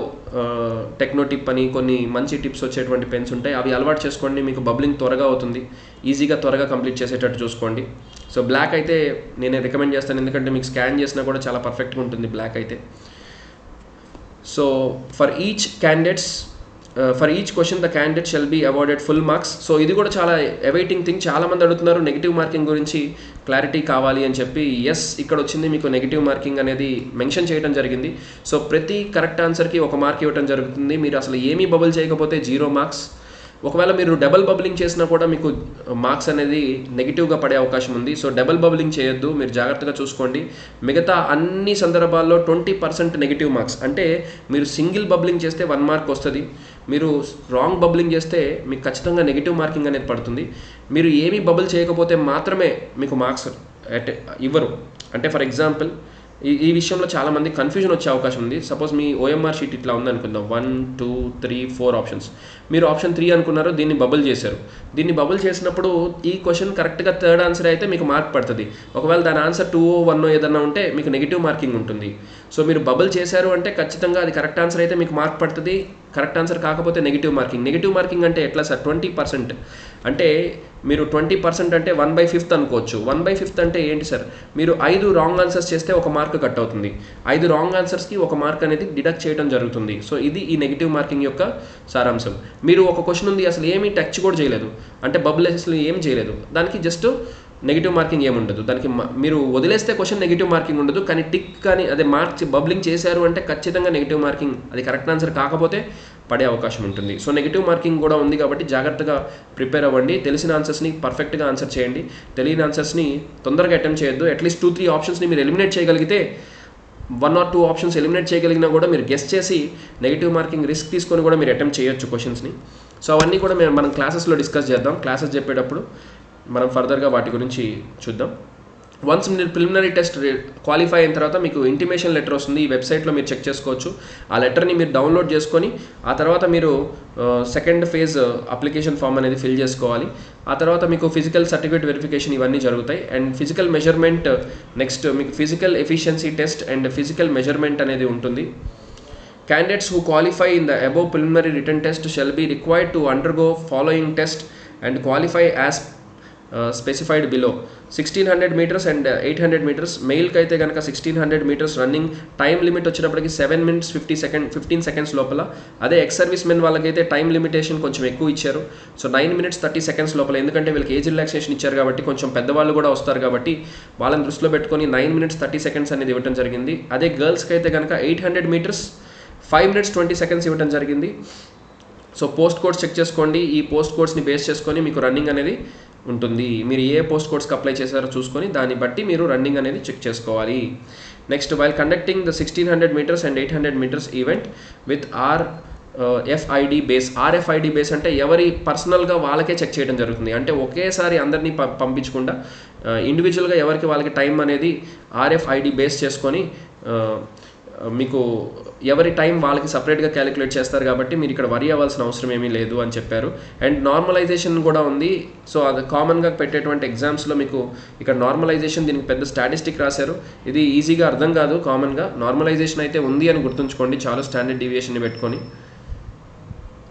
టెక్నో టిప్ అని కొన్ని మంచి టిప్స్ వచ్చేటువంటి పెన్స్ ఉంటాయి, అవి అలవాటు చేసుకోండి. మీకు బబ్లింగ్ త్వరగా అవుతుంది, ఈజీగా త్వరగా కంప్లీట్ చేసేటట్టు చూసుకోండి. సో బ్లాక్ అయితే నేను రికమెండ్ చేస్తాను, ఎందుకంటే మీకు స్కాన్ చేసినా కూడా చాలా పర్ఫెక్ట్గా ఉంటుంది బ్లాక్ అయితే. So for each question the candidate shall be awarded full marks. So ఇది కూడా చాలా అవైటింగ్ థింగ్. చాలామంది అడుగుతున్నారు నెగిటివ్ మార్కింగ్ గురించి క్లారిటీ కావాలి అని చెప్పి. ఎస్, ఇక్కడ వచ్చింది మీకు నెగిటివ్ మార్కింగ్ అనేది మెన్షన్ చేయడం జరిగింది. సో ప్రతి కరెక్ట్ ఆన్సర్కి 1 మార్క్ ఇవ్వడం జరుగుతుంది. మీరు అసలు ఏమీ బబుల్ చేయకపోతే 0 మార్క్స్. ఒకవేళ మీరు డబుల్ బబ్లింగ్ చేసినా కూడా మీకు మార్క్స్ అనేది నెగిటివ్గా పడే అవకాశం ఉంది. సో డబుల్ బబ్లింగ్ చేయొద్దు, మీరు జాగ్రత్తగా చూసుకోండి. మిగతా అన్ని సందర్భాల్లో 20% నెగిటివ్ మార్క్స్. అంటే మీరు సింగిల్ బబ్లింగ్ చేస్తే 1 మార్క్ వస్తుంది, మీరు రాంగ్ బబ్లింగ్ చేస్తే మీకు ఖచ్చితంగా నెగిటివ్ మార్కింగ్ అనేది పడుతుంది. మీరు ఏమీ బబుల్ చేయకపోతే మాత్రమే మీకు మార్క్స్ ఇవ్వరు. అంటే ఫర్ ఎగ్జాంపుల్ ఈ విషయంలో చాలామంది కన్ఫ్యూజన్ వచ్చే అవకాశం ఉంది. సపోజ్ మీ ఓఎంఆర్ షీట్ ఇట్లా ఉందనుకుందాం, 1 2 3 4 ఆప్షన్స్. మీరు ఆప్షన్ 3 అనుకున్నారు, దీన్ని బబుల్ చేశారు. దీన్ని బబుల్ చేసినప్పుడు ఈ క్వశ్చన్ కరెక్ట్గా థర్డ్ ఆన్సర్ అయితే మీకు మార్క్ పడుతుంది. ఒకవేళ దాని ఆన్సర్ 2 1 ఏదన్నా ఉంటే మీకు నెగిటివ్ మార్కింగ్ ఉంటుంది. సో మీరు బబుల్ చేశారు అంటే ఖచ్చితంగా అది కరెక్ట్ ఆన్సర్ అయితే మీకు మార్క్ పడుతుంది, కరెక్ట్ ఆన్సర్ కాకపోతే నెగిటివ్ మార్కింగ్. నెగిటివ్ మార్కింగ్ అంటే ఎట్లా సార్? 20%. అంటే మీరు 20% అంటే 1/5 అనుకోవచ్చు. 1/5 అంటే ఏంటి సార్? మీరు 5 రాంగ్ ఆన్సర్స్ చేస్తే 1 మార్క్ కట్ అవుతుంది. 5 రాంగ్ ఆన్సర్స్కి 1 మార్క్ అనేది డిడక్ట్ చేయడం జరుగుతుంది. సో ఇది ఈ నెగిటివ్ మార్కింగ్ యొక్క సారాంశం. మీరు ఒక క్వశ్చన్ ఉంది అసలు ఏమీ టచ్ కూడా చేయలేదు, అంటే బబుల్ అసలు ఏం చేయలేదు, దానికి జస్ట్ నెగిటివ్ మార్కింగ్ ఏముండదు. దానికి మీరు వదిలేస్తే క్వశ్చన్ నెగిటివ్ మార్కింగ్ ఉండదు, కానీ టిక్ కానీ అదే మార్క్స్ బబ్లింగ్ చేశారు అంటే ఖచ్చితంగా నెగిటివ్ మార్కింగ్, అది కరెక్ట్ ఆన్సర్ కాకపోతే పడే అవకాశం ఉంటుంది. సో నెగిటివ్ మార్కింగ్ కూడా ఉంది కాబట్టి జాగ్రత్తగా ప్రిపేర్ అవ్వండి. తెలిసిన ఆన్సర్స్ని పర్ఫెక్ట్గా ఆన్సర్ చేయండి, తెలియని ఆన్సర్స్ని తొందరగా అటెంప్ట్ చేయొద్దు. అట్లీస్ట్ 2-3 ఆప్షన్స్ని మీరు ఎలిమినేట్ చేయగలిగితే, 1 or 2 ఆప్షన్స్ ఎలిమినేట్ చేయగలిగినా కూడా మీరు గెస్ చేసి నెగిటివ్ మార్కింగ్ రిస్క్ తీసుకొని కూడా మీరు అటెంప్ట్ చేయొచ్చు క్వశ్చన్స్ని. సో అవన్నీ కూడా మనం క్లాసెస్లో డిస్కస్ చేద్దాం. క్లాసెస్ చెప్పేటప్పుడు మనం ఫర్దర్గా వాటి గురించి చూద్దాం. వన్స్ మీరు ప్రిలిమినరీ టెస్ట్ క్వాలిఫై అయిన తర్వాత మీకు ఇంటిమేషన్ లెటర్ వస్తుంది. ఈ వెబ్సైట్లో మీరు చెక్ చేసుకోవచ్చు. ఆ లెటర్ని మీరు డౌన్లోడ్ చేసుకొని ఆ తర్వాత మీరు సెకండ్ ఫేజ్ అప్లికేషన్ ఫామ్ అనేది ఫిల్ చేసుకోవాలి. ఆ తర్వాత మీకు ఫిజికల్ సర్టిఫికేట్ వెరిఫికేషన్ ఇవన్నీ జరుగుతాయి. అండ్ ఫిజికల్ మెజర్మెంట్, నెక్స్ట్ మీకు physical efficiency test and physical measurement అనేది ఉంటుంది. Candidates who qualify in the above preliminary written test shall be required to undergo following test and qualify as specified below. 1600 meters and 800 meters. మెయిల్కి అయితే కనుక 1600 meters running time limit వచ్చేటప్పటికి 7 minutes 15 seconds లోపల. అదే X service men వాళ్ళకైతే time limitation కొంచెం ఎక్కువ ఇచ్చారు. సో 9 minutes 30 seconds లోపల, ఎందుకంటే వీళ్ళకి ఏజ్ రిలాక్సేషన్ ఇచ్చారు కాబట్టి కొంచెం పెద్దవాళ్ళు కూడా వస్తారు కాబట్టి వాళ్ళని దృష్టిలో పెట్టుకొని 9 minutes 30 seconds అనేది ఇవ్వడం జరిగింది. అదే గర్ల్స్కి అయితే కనుక 800 meters 5 minutes 20 seconds ఇవ్వడం జరిగింది. సో పోస్ట్ కోడ్స్ చెక్ చేసుకోండి. ఈ పోస్ట్ కోడ్స్ని బేస్ చేసుకొని మీకు రన్నింగ్ అనేది ఉంటుంది. మీరు ఏ పోస్ట్ కోడ్స్కి అప్లై చేశారో చూసుకొని దాన్ని బట్టి మీరు రన్నింగ్ అనేది చెక్ చేసుకోవాలి. Next, while conducting the 1600 meters and 800 meters event with RFID base. RFID base అంటే ఎవరి పర్సనల్గా వాళ్ళకే చెక్ చేయడం జరుగుతుంది. అంటే ఒకేసారి అందరినీ పంపించకుండా ఇండివిజువల్గా ఎవరికి వాళ్ళకి టైం అనేది RFID బేస్ చేసుకొని మీకు ఎవరి టైం వాళ్ళకి సపరేట్గా క్యాలిక్యులేట్ చేస్తారు కాబట్టి మీరు ఇక్కడ వరీ అవ్వాల్సిన అవసరం ఏమీ లేదు అని చెప్పారు. అండ్ నార్మలైజేషన్ కూడా ఉంది. సో అది కామన్గా పెట్టేటువంటి ఎగ్జామ్స్లో మీకు ఇక్కడ నార్మలైజేషన్, దీనికి పెద్ద స్టాటిస్టిక్ రాశారు. ఇది ఈజీగా అర్థం కాదు. కామన్గా నార్మలైజేషన్ అయితే ఉంది అని గుర్తుంచుకోండి, చాలా స్టాండర్డ్ డీవియేషన్ని పెట్టుకొని.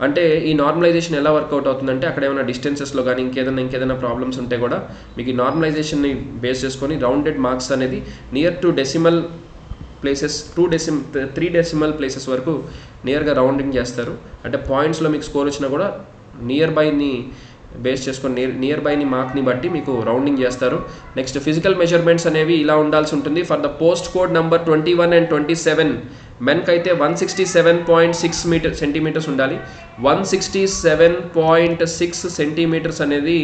అంటే ఈ నార్మలైజేషన్ ఎలా వర్కౌట్ అవుతుందంటే అక్కడ ఏమైనా డిస్టెన్సెస్లో కానీ ఇంకేదైనా ప్రాబ్లమ్స్ ఉంటే కూడా మీకు ఈ నార్మలైజేషన్ని బేస్ చేసుకొని రౌండెడ్ మార్క్స్ అనేది near to decimal places 3 decimal places వరకు నియర్గా రౌండింగ్ చేస్తారు. అంటే పాయింట్స్లో మీకు స్కోర్ వచ్చినా కూడా నియర్ బైని బేస్ చేసుకొని నియర్ బైని మార్క్ని బట్టి మీకు రౌండింగ్ చేస్తారు. నెక్స్ట్, ఫిజికల్ మెజర్మెంట్స్ అనేవి ఇలా ఉండాల్సి ఉంటుంది. For the post code number 21 and 27 మెన్కి అయితే 167.6 centimeters ఉండాలి. 167.6 centimeters అనేది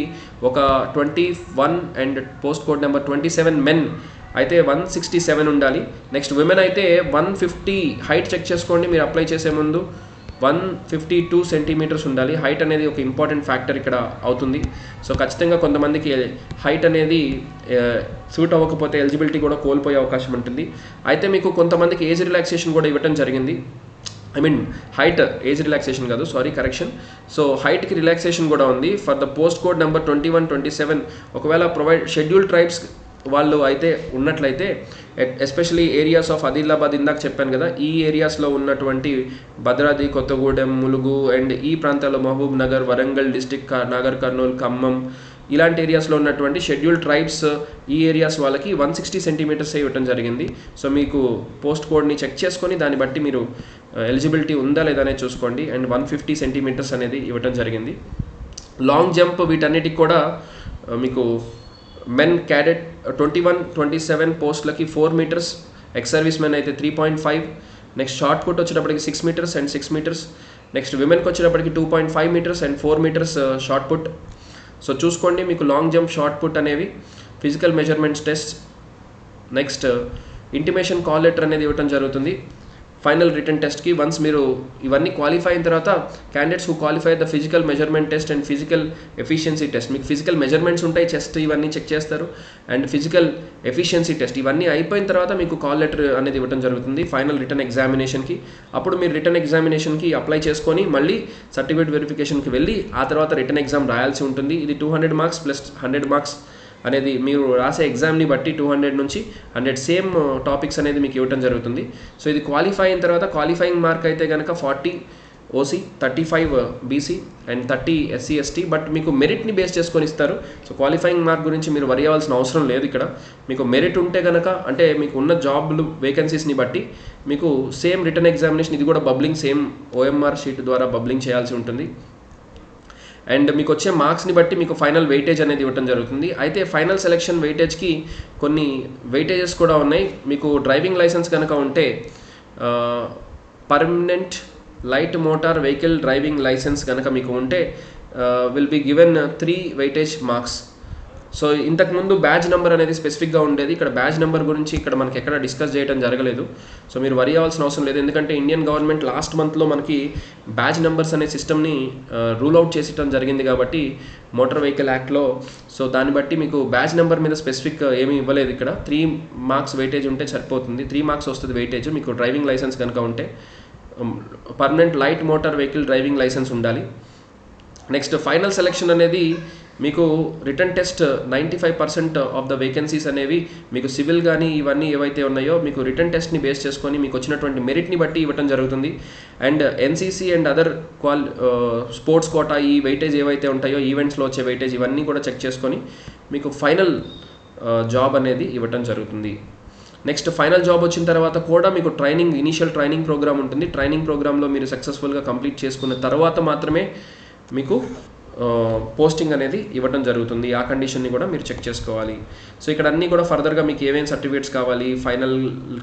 ఒక 21 and post code number 27 men అయితే 167 ఉండాలి. నెక్స్ట్, విమెన్ అయితే 150 హైట్ చెక్ చేసుకోండి మీరు అప్లై చేసే ముందు. 152 centimeters ఉండాలి. హైట్ అనేది ఒక ఇంపార్టెంట్ ఫ్యాక్టర్ ఇక్కడ అవుతుంది. సో ఖచ్చితంగా కొంతమందికి హైట్ అనేది సూట్ అవ్వకపోతే ఎలిజిబిలిటీ కూడా కోల్పోయే అవకాశం ఉంటుంది. అయితే మీకు కొంతమందికి ఏజ్ రిలాక్సేషన్ కూడా ఇవ్వడం జరిగింది. హైట్, ఏజ్ రిలాక్సేషన్ కాదు, సారీ, కరెక్షన్. సో హైట్కి రిలాక్సేషన్ కూడా ఉంది. For the post code number 21, 27 ఒకవేళ షెడ్యూల్ ట్రైబ్స్ వాళ్ళు అయితే ఉన్నట్లయితే ఎస్పెషలీ ఏరియాస్ ఆఫ్ ఆదిలాబాద్ ఇందాక చెప్పాను కదా, ఈ ఏరియాస్లో ఉన్నటువంటి భద్రాద్రి కొత్తగూడెం, ములుగు అండ్ ఈ ప్రాంతాల్లో మహబూబ్ నగర్, వరంగల్ డిస్టిక్, నాగర్ కర్నూల్, ఖమ్మం ఇలాంటి ఏరియాస్లో ఉన్నటువంటి షెడ్యూల్డ్ ట్రైబ్స్ ఈ ఏరియాస్ వాళ్ళకి 160 సెంటీమీటర్స్ ఇవ్వటం జరిగింది. సో మీకు పోస్ట్ కోడ్ని చెక్ చేసుకొని దాన్ని బట్టి మీరు ఎలిజిబిలిటీ ఉందా లేదా అనేది చూసుకోండి. అండ్ 150 సెంటీమీటర్స్ అనేది ఇవ్వటం జరిగింది. లాంగ్ జంప్ వీటన్నిటికి కూడా మీకు మెన్ క్యాడెట్ 21, 27 పోస్టులకి 4 మీటర్స్, ఎక్స్ సర్వీస్ మెన్ అయితే 3.5, నెక్స్ట్ షార్ట్ పుట్ వచ్చేటప్పటికి 6 మీటర్స్ అండ్ 6 మీటర్స్, నెక్స్ట్ విమెన్కి వచ్చేటప్పటికి 2.5 metres and 4 metres shot put. So చూసుకోండి మీకు లాంగ్ జంప్, షార్ట్ పుట్ అనేవి physical measurements test, next intimation call letter అనేది ఇవ్వటం జరుగుతుంది ఫైనల్ రిటర్న్ టెస్ట్కి. వన్స్ మీరు ఇవన్నీ క్వాలిఫై అయిన తర్వాత candidates who qualify the physical measurement test and physical efficiency test, మీకు ఫిజికల్ మెజర్మెంట్స్ ఉంటాయి, చెస్ట్ ఇవన్నీ చెక్ చేస్తారు, అండ్ ఫిజికల్ ఎఫిషియన్సీ టెస్ట్ ఇవన్నీ అయిపోయిన తర్వాత మీకు కాల్ లెటర్ అనేది ఇవ్వడం జరుగుతుంది ఫైనల్ రిటర్న్ ఎగ్జామినేషన్కి. అప్పుడు మీరు రిటర్న్ ఎగ్జామినేషన్కి అప్లై చేసుకొని మళ్ళీ సర్టిఫికేట్ వెరిఫికేషన్కి వెళ్ళి ఆ తర్వాత రిటర్న్ ఎగ్జామ్ రాయాల్సి ఉంటుంది. ఇది 200 మార్క్స్ ప్లస్ 100 మార్క్స్ అనేది మీరు రాసే ఎగ్జామ్ని బట్టి 200 నుంచి 100 సేమ్ టాపిక్స్ అనేది మీకు ఇవ్వడం జరుగుతుంది. సో ఇది క్వాలిఫై అయిన తర్వాత క్వాలిఫైయింగ్ మార్క్ అయితే కనుక 40 OC, 35 BC and 30 SC ST, but మీకు మెరిట్ని బేస్ చేసుకొని ఇస్తారు. సో క్వాలిఫైయింగ్ మార్క్ గురించి మీరు వరి అవ్వాల్సిన అవసరం లేదు. ఇక్కడ మీకు మెరిట్ ఉంటే కనుక, అంటే మీకు ఉన్న జాబ్లు వేకెన్సీస్ని బట్టి మీకు సేమ్ రిటర్న్ ఎగ్జామినేషన్ ఇది కూడా బబ్లింగ్ సేమ్ ఓఎంఆర్ షీట్ ద్వారా బబ్లింగ్ చేయాల్సి ఉంటుంది. అండ్ మీకు వచ్చే మార్క్స్ని బట్టి మీకు ఫైనల్ వెయిటేజ్ అనేది ఇవ్వడం జరుగుతుంది. అయితే ఫైనల్ సెలెక్షన్ వెయిటేజ్కి కొన్ని వెయిటేజెస్ కూడా ఉన్నాయి. మీకు డ్రైవింగ్ లైసెన్స్ కనుక ఉంటే permanent light motor vehicle driving licence కనుక మీకు ఉంటే will be given 3 weightage marks. So ఇంతకుముందు బ్యాచ్ నెంబర్ అనేది స్పెసిఫిక్గా ఉండేది. ఇక్కడ బ్యాచ్ నెంబర్ గురించి ఇక్కడ మనకి ఎక్కడ డిస్కస్ చేయడం జరగలేదు. సో మీరు వరి అవ్వాల్సిన అవసరం లేదు, ఎందుకంటే ఇండియన్ గవర్నమెంట్ లాస్ట్ మంత్లో మనకి బ్యాచ్ నెంబర్స్ అనే సిస్టమ్ని రూల్ అవుట్ చేసడం జరిగింది కాబట్టి మోటార్ వెహికల్ యాక్ట్లో. సో దాన్ని బట్టి మీకు బ్యాచ్ నెంబర్ మీద స్పెసిఫిక్ ఏమీ ఇవ్వలేదు. ఇక్కడ 3 మార్క్స్ వెయిటేజ్ ఉంటే సరిపోతుంది. 3 మార్క్స్ వస్తుంది వెయిటేజ్ మీకు డ్రైవింగ్ లైసెన్స్ కనుక ఉంటే. Permanent light motor vehicle driving licence ఉండాలి. నెక్స్ట్ ఫైనల్ సెలెక్షన్ అనేది మీకు written test 95% of the vacancies అనేవి మీకు సివిల్ కానీ ఇవన్నీ ఏవైతే ఉన్నాయో మీకు రిటర్న్ టెస్ట్ని బేస్ చేసుకొని మీకు వచ్చినటువంటి మెరిట్ని బట్టి ఇవ్వడం జరుగుతుంది. And NCC and other sports quota ఈ వెయిటేజ్ ఏవైతే ఉంటాయో ఈవెంట్స్లో వచ్చే వెయిటేజ్ ఇవన్నీ కూడా చెక్ చేసుకొని మీకు ఫైనల్ జాబ్ అనేది ఇవ్వటం జరుగుతుంది. నెక్స్ట్ ఫైనల్ జాబ్ వచ్చిన తర్వాత కూడా మీకు ఇనీషియల్ ట్రైనింగ్ ప్రోగ్రామ్ ఉంటుంది. ట్రైనింగ్ ప్రోగ్రాంలో మీరు సక్సెస్ఫుల్గా కంప్లీట్ చేసుకున్న తర్వాత మాత్రమే మీకు పోస్టింగ్ అనేది ఇవ్వడం జరుగుతుంది. ఆ కండిషన్ని కూడా మీరు చెక్ చేసుకోవాలి. సో ఇక్కడ అన్నీ కూడా ఫర్దర్గా మీకు ఏమేమి సర్టిఫికేట్స్ కావాలి ఫైనల్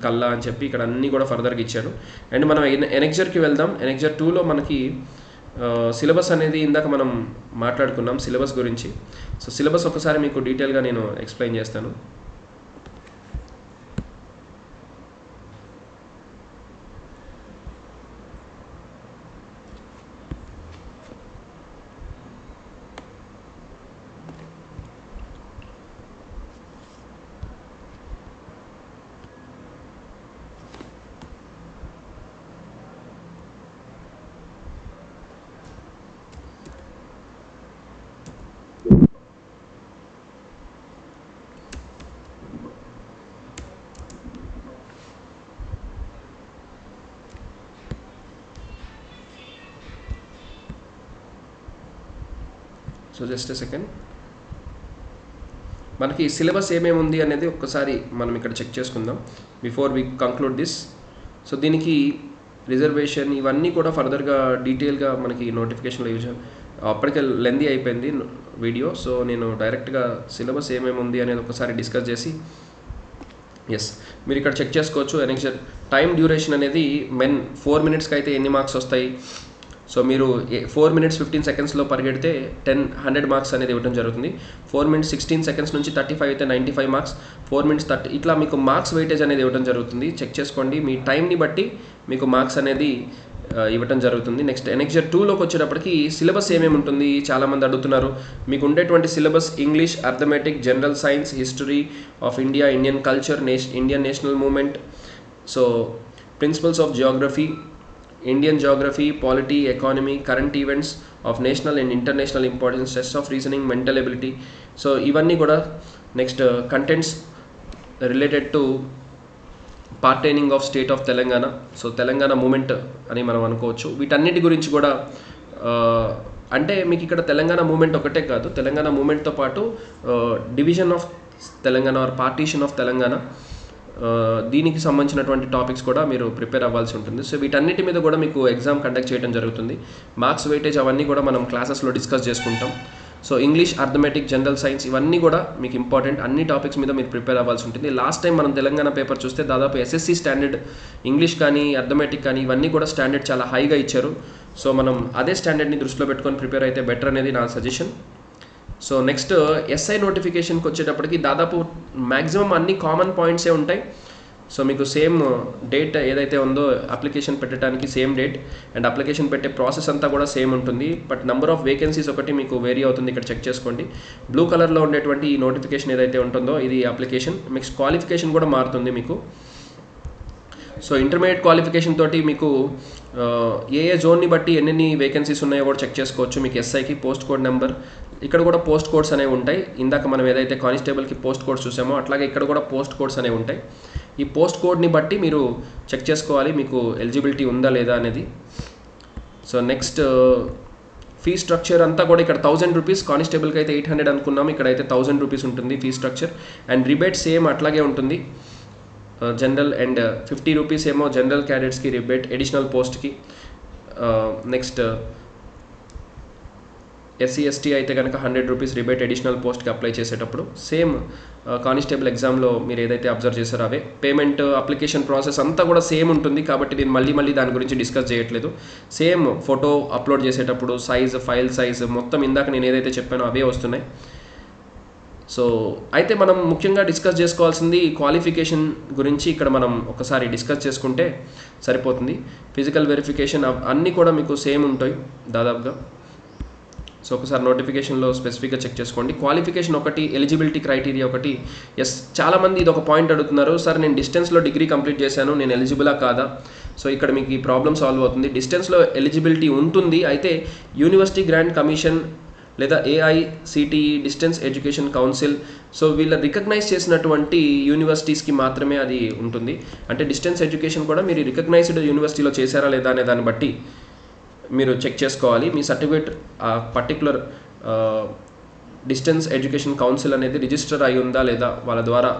కల్లా అని చెప్పి ఇక్కడ అన్నీ కూడా ఫర్దర్గా ఇచ్చారు. అండ్ మనం ఎనెక్జర్కి వెళ్దాం. ఎనెక్జర్ 2లో మనకి సిలబస్ అనేది ఇందాక మనం మాట్లాడుకున్నాం సిలబస్ గురించి. సో సిలబస్ ఒకసారి మీకు డీటెయిల్గా నేను ఎక్స్ప్లెయిన్ చేస్తాను. సో జస్ట్ ఎ సెకండ్, మనకి సిలబస్ ఏమేమి ఉంది అనేది ఒక్కసారి మనం ఇక్కడ చెక్ చేసుకుందాం before we conclude this. So దీనికి రిజర్వేషన్ ఇవన్నీ కూడా ఫర్దర్గా డీటెయిల్గా మనకి నోటిఫికేషన్లో యూజ్ అప్పటికే లెందీ అయిపోయింది వీడియో. సో నేను డైరెక్ట్గా సిలబస్ ఏమేమి ఉంది అనేది ఒకసారి డిస్కస్ చేసి మీరు ఇక్కడ చెక్ చేసుకోవచ్చు. ఎనెక్జర్ టైం డ్యూరేషన్ అనేది మెన్ 4 మినిట్స్కి అయితే ఎన్ని మార్క్స్ వస్తాయి. సో మీరు 4 minutes 15 secondsలో పరిగెడితే 100 మార్క్స్ అనేది ఇవ్వడం జరుగుతుంది. 4 minutes 16 seconds నుంచి 35 అయితే 95 మార్క్స్, 4 minutes 30 ఇట్లా మీకు మార్క్స్ వెయిటేజ్ అనేది ఇవ్వడం జరుగుతుంది. చెక్ చేసుకోండి, మీ టైంని బట్టి మీకు మార్క్స్ అనేది ఇవ్వడం జరుగుతుంది. నెక్స్ట్ ఎనెక్జర్ 2లోకి వచ్చేటప్పటికి సిలబస్ ఏమేమి ఉంటుంది చాలామంది అడుగుతున్నారు. మీకు ఉండేటువంటి syllabus English, arithmetic, general science, history of India, Indian culture, Indian national movement, so principles of geography, Indian geography, polity, economy, current events of national and international importance, tests of reasoning, mental ability. So ఇవన్నీ కూడా next contents related to pertaining of state of Telangana. So Telangana movement అని మనం అనుకోవచ్చు. వీటన్నిటి గురించి కూడా అంటే మీకు ఇక్కడ తెలంగాణ మూమెంట్ ఒకటే కాదు, తెలంగాణ మూమెంట్తో పాటు division of Telangana or partition of Telangana, దీనికి సంబంధించినటువంటి టాపిక్స్ కూడా మీరు ప్రిపేర్ అవ్వాల్సి ఉంటుంది. సో వీటన్నిటి మీద కూడా మీకు ఎగ్జామ్ కండక్ట్ చేయడం జరుగుతుంది. మార్క్స్ వెయిటేజ్ అవన్నీ కూడా మనం క్లాసెస్లో డిస్కస్ చేసుకుంటాం. So English, arithmetic, general science ఇవన్నీ కూడా మీకు ఇంపార్టెంట్. అన్ని టాపిక్స్ మీద మీరు ప్రిపేర్ అవ్వాల్సి ఉంటుంది. లాస్ట్ టైం మనం తెలంగాణ పేపర్ చూస్తే దాదాపు ఎస్ఎస్సి స్టాండర్డ్ ఇంగ్లీష్ కానీ అర్థమెటిక్ కానీ ఇవన్నీ కూడా స్టాండర్డ్ చాలా హైగా ఇచ్చారు. సో మనం అదే స్టాండర్డ్ని దృష్టిలో పెట్టుకొని ప్రిపేర్ అయితే బెటర్ అనేది నా సజెషన్. సో నెక్స్ట్ ఎస్ఐ నోటిఫికేషన్కి వచ్చేటప్పటికి దాదాపు మ్యాక్సిమం అన్ని కామన్ పాయింట్సే ఉంటాయి. సో మీకు సేమ్ డేట్ ఏదైతే ఉందో అప్లికేషన్ పెట్టడానికి సేమ్ డేట్ అండ్ అప్లికేషన్ పెట్టే ప్రాసెస్ అంతా కూడా సేమ్ ఉంటుంది. బట్ నెంబర్ ఆఫ్ వేకెన్సీస్ ఒకటి మీకు వేరీ అవుతుంది, ఇక్కడ చెక్ చేసుకోండి. బ్లూ కలర్లో ఉండేటువంటి ఈ నోటిఫికేషన్ ఏదైతే ఉంటుందో ఇది అప్లికేషన్. నెక్స్ట్ క్వాలిఫికేషన్ కూడా మారుతుంది మీకు. సో ఇంటర్మీడియట్ క్వాలిఫికేషన్ తోటి మీకు ఏ జోన్ని బట్టి ఎన్ని వేకెన్సీస్ ఉన్నాయో కూడా చెక్ చేసుకోవచ్చు. మీకు ఎస్ఐకి పోస్ట్ కోడ్ నెంబర్, ఇక్కడ కూడా పోస్ట్ కోడ్స్ అనేవి ఉంటాయి. ఇందాక మనం ఏదైతే కానిస్టేబుల్కి పోస్ట్ కోడ్స్ చూసామో అట్లాగే ఇక్కడ కూడా పోస్ట్ కోడ్స్ అనేవి ఉంటాయి. ఈ పోస్ట్ కోడ్ని బట్టి మీరు చెక్ చేసుకోవాలి మీకు ఎలిజిబిలిటీ ఉందా లేదా అనేది. సో నెక్స్ట్ ఫీ స్ట్రక్చర్ అంతా కూడా ఇక్కడ 1000 రూపీస్, కానిస్టేబుల్కి అయితే 800 అనుకున్నాము, ఇక్కడైతే 1000 రూపీస్ ఉంటుంది fee structure. And rebate same అట్లాగే ఉంటుంది. జనరల్ అండ్ 50 రూపీస్ ఏమో జనరల్ క్యాడెట్స్కి రిబేట్ అడిషనల్ పోస్ట్కి. నెక్స్ట్ ఎస్సీ ఎస్టీ అయితే కనుక 100 రూపీస్ రిబేట్ అడిషనల్ పోస్ట్కి అప్లై చేసేటప్పుడు. సేమ్ కానిస్టేబుల్ ఎగ్జామ్లో మీరు ఏదైతే అబ్జర్వ్ చేశారో అవే. పేమెంట్, అప్లికేషన్ ప్రాసెస్ అంతా కూడా సేమ్ ఉంటుంది కాబట్టి నేను మళ్ళీ దాని గురించి డిస్కస్ చేయట్లేదు. సేమ్ ఫోటో అప్లోడ్ చేసేటప్పుడు సైజ్, ఫైల్ సైజ్ మొత్తం ఇందాక నేను ఏదైతే చెప్పానో అవే వస్తున్నాయి. సో అయితే మనం ముఖ్యంగా డిస్కస్ చేసుకోవాల్సింది క్వాలిఫికేషన్ గురించి. ఇక్కడ మనం ఒకసారి డిస్కస్ చేసుకుంటే సరిపోతుంది. ఫిజికల్ వెరిఫికేషన్ అన్నీ కూడా మీకు సేమ్ ఉంటాయి దాదాపుగా. సో ఒకసారి నోటిఫికేషన్లో స్పెసిఫిక్గా చెక్ చేసుకోండి. క్వాలిఫికేషన్ ఒకటి, ఎలిజిబిలిటీ క్రైటీరియా ఒకటి. ఎస్, చాలామంది ఇది ఒక పాయింట్ అడుగుతున్నారు, సార్ నేను డిస్టెన్స్లో డిగ్రీ కంప్లీట్ చేశాను, నేను ఎలిజిబులా కాదా? సో ఇక్కడ మీకు ఈ ప్రాబ్లం సాల్వ్ అవుతుంది. డిస్టెన్స్లో ఎలిజిబిలిటీ ఉంటుంది, అయితే యూనివర్సిటీ గ్రాంట్ కమిషన్ లేదా AICTE distance education council, so వీళ్ళ రికగ్నైజ్ చేసినటువంటి యూనివర్సిటీస్కి మాత్రమే అది ఉంటుంది. అంటే డిస్టెన్స్ ఎడ్యుకేషన్ కూడా మీరు రికగ్నైజ్డ్ యూనివర్సిటీలో చేశారా లేదా అనే దాన్ని బట్టి మీరు చెక్ చేసుకోవాలి. మీ certificate particular distance education council అనేది రిజిస్టర్ అయి ఉందా లేదా వాళ్ళ ద్వారా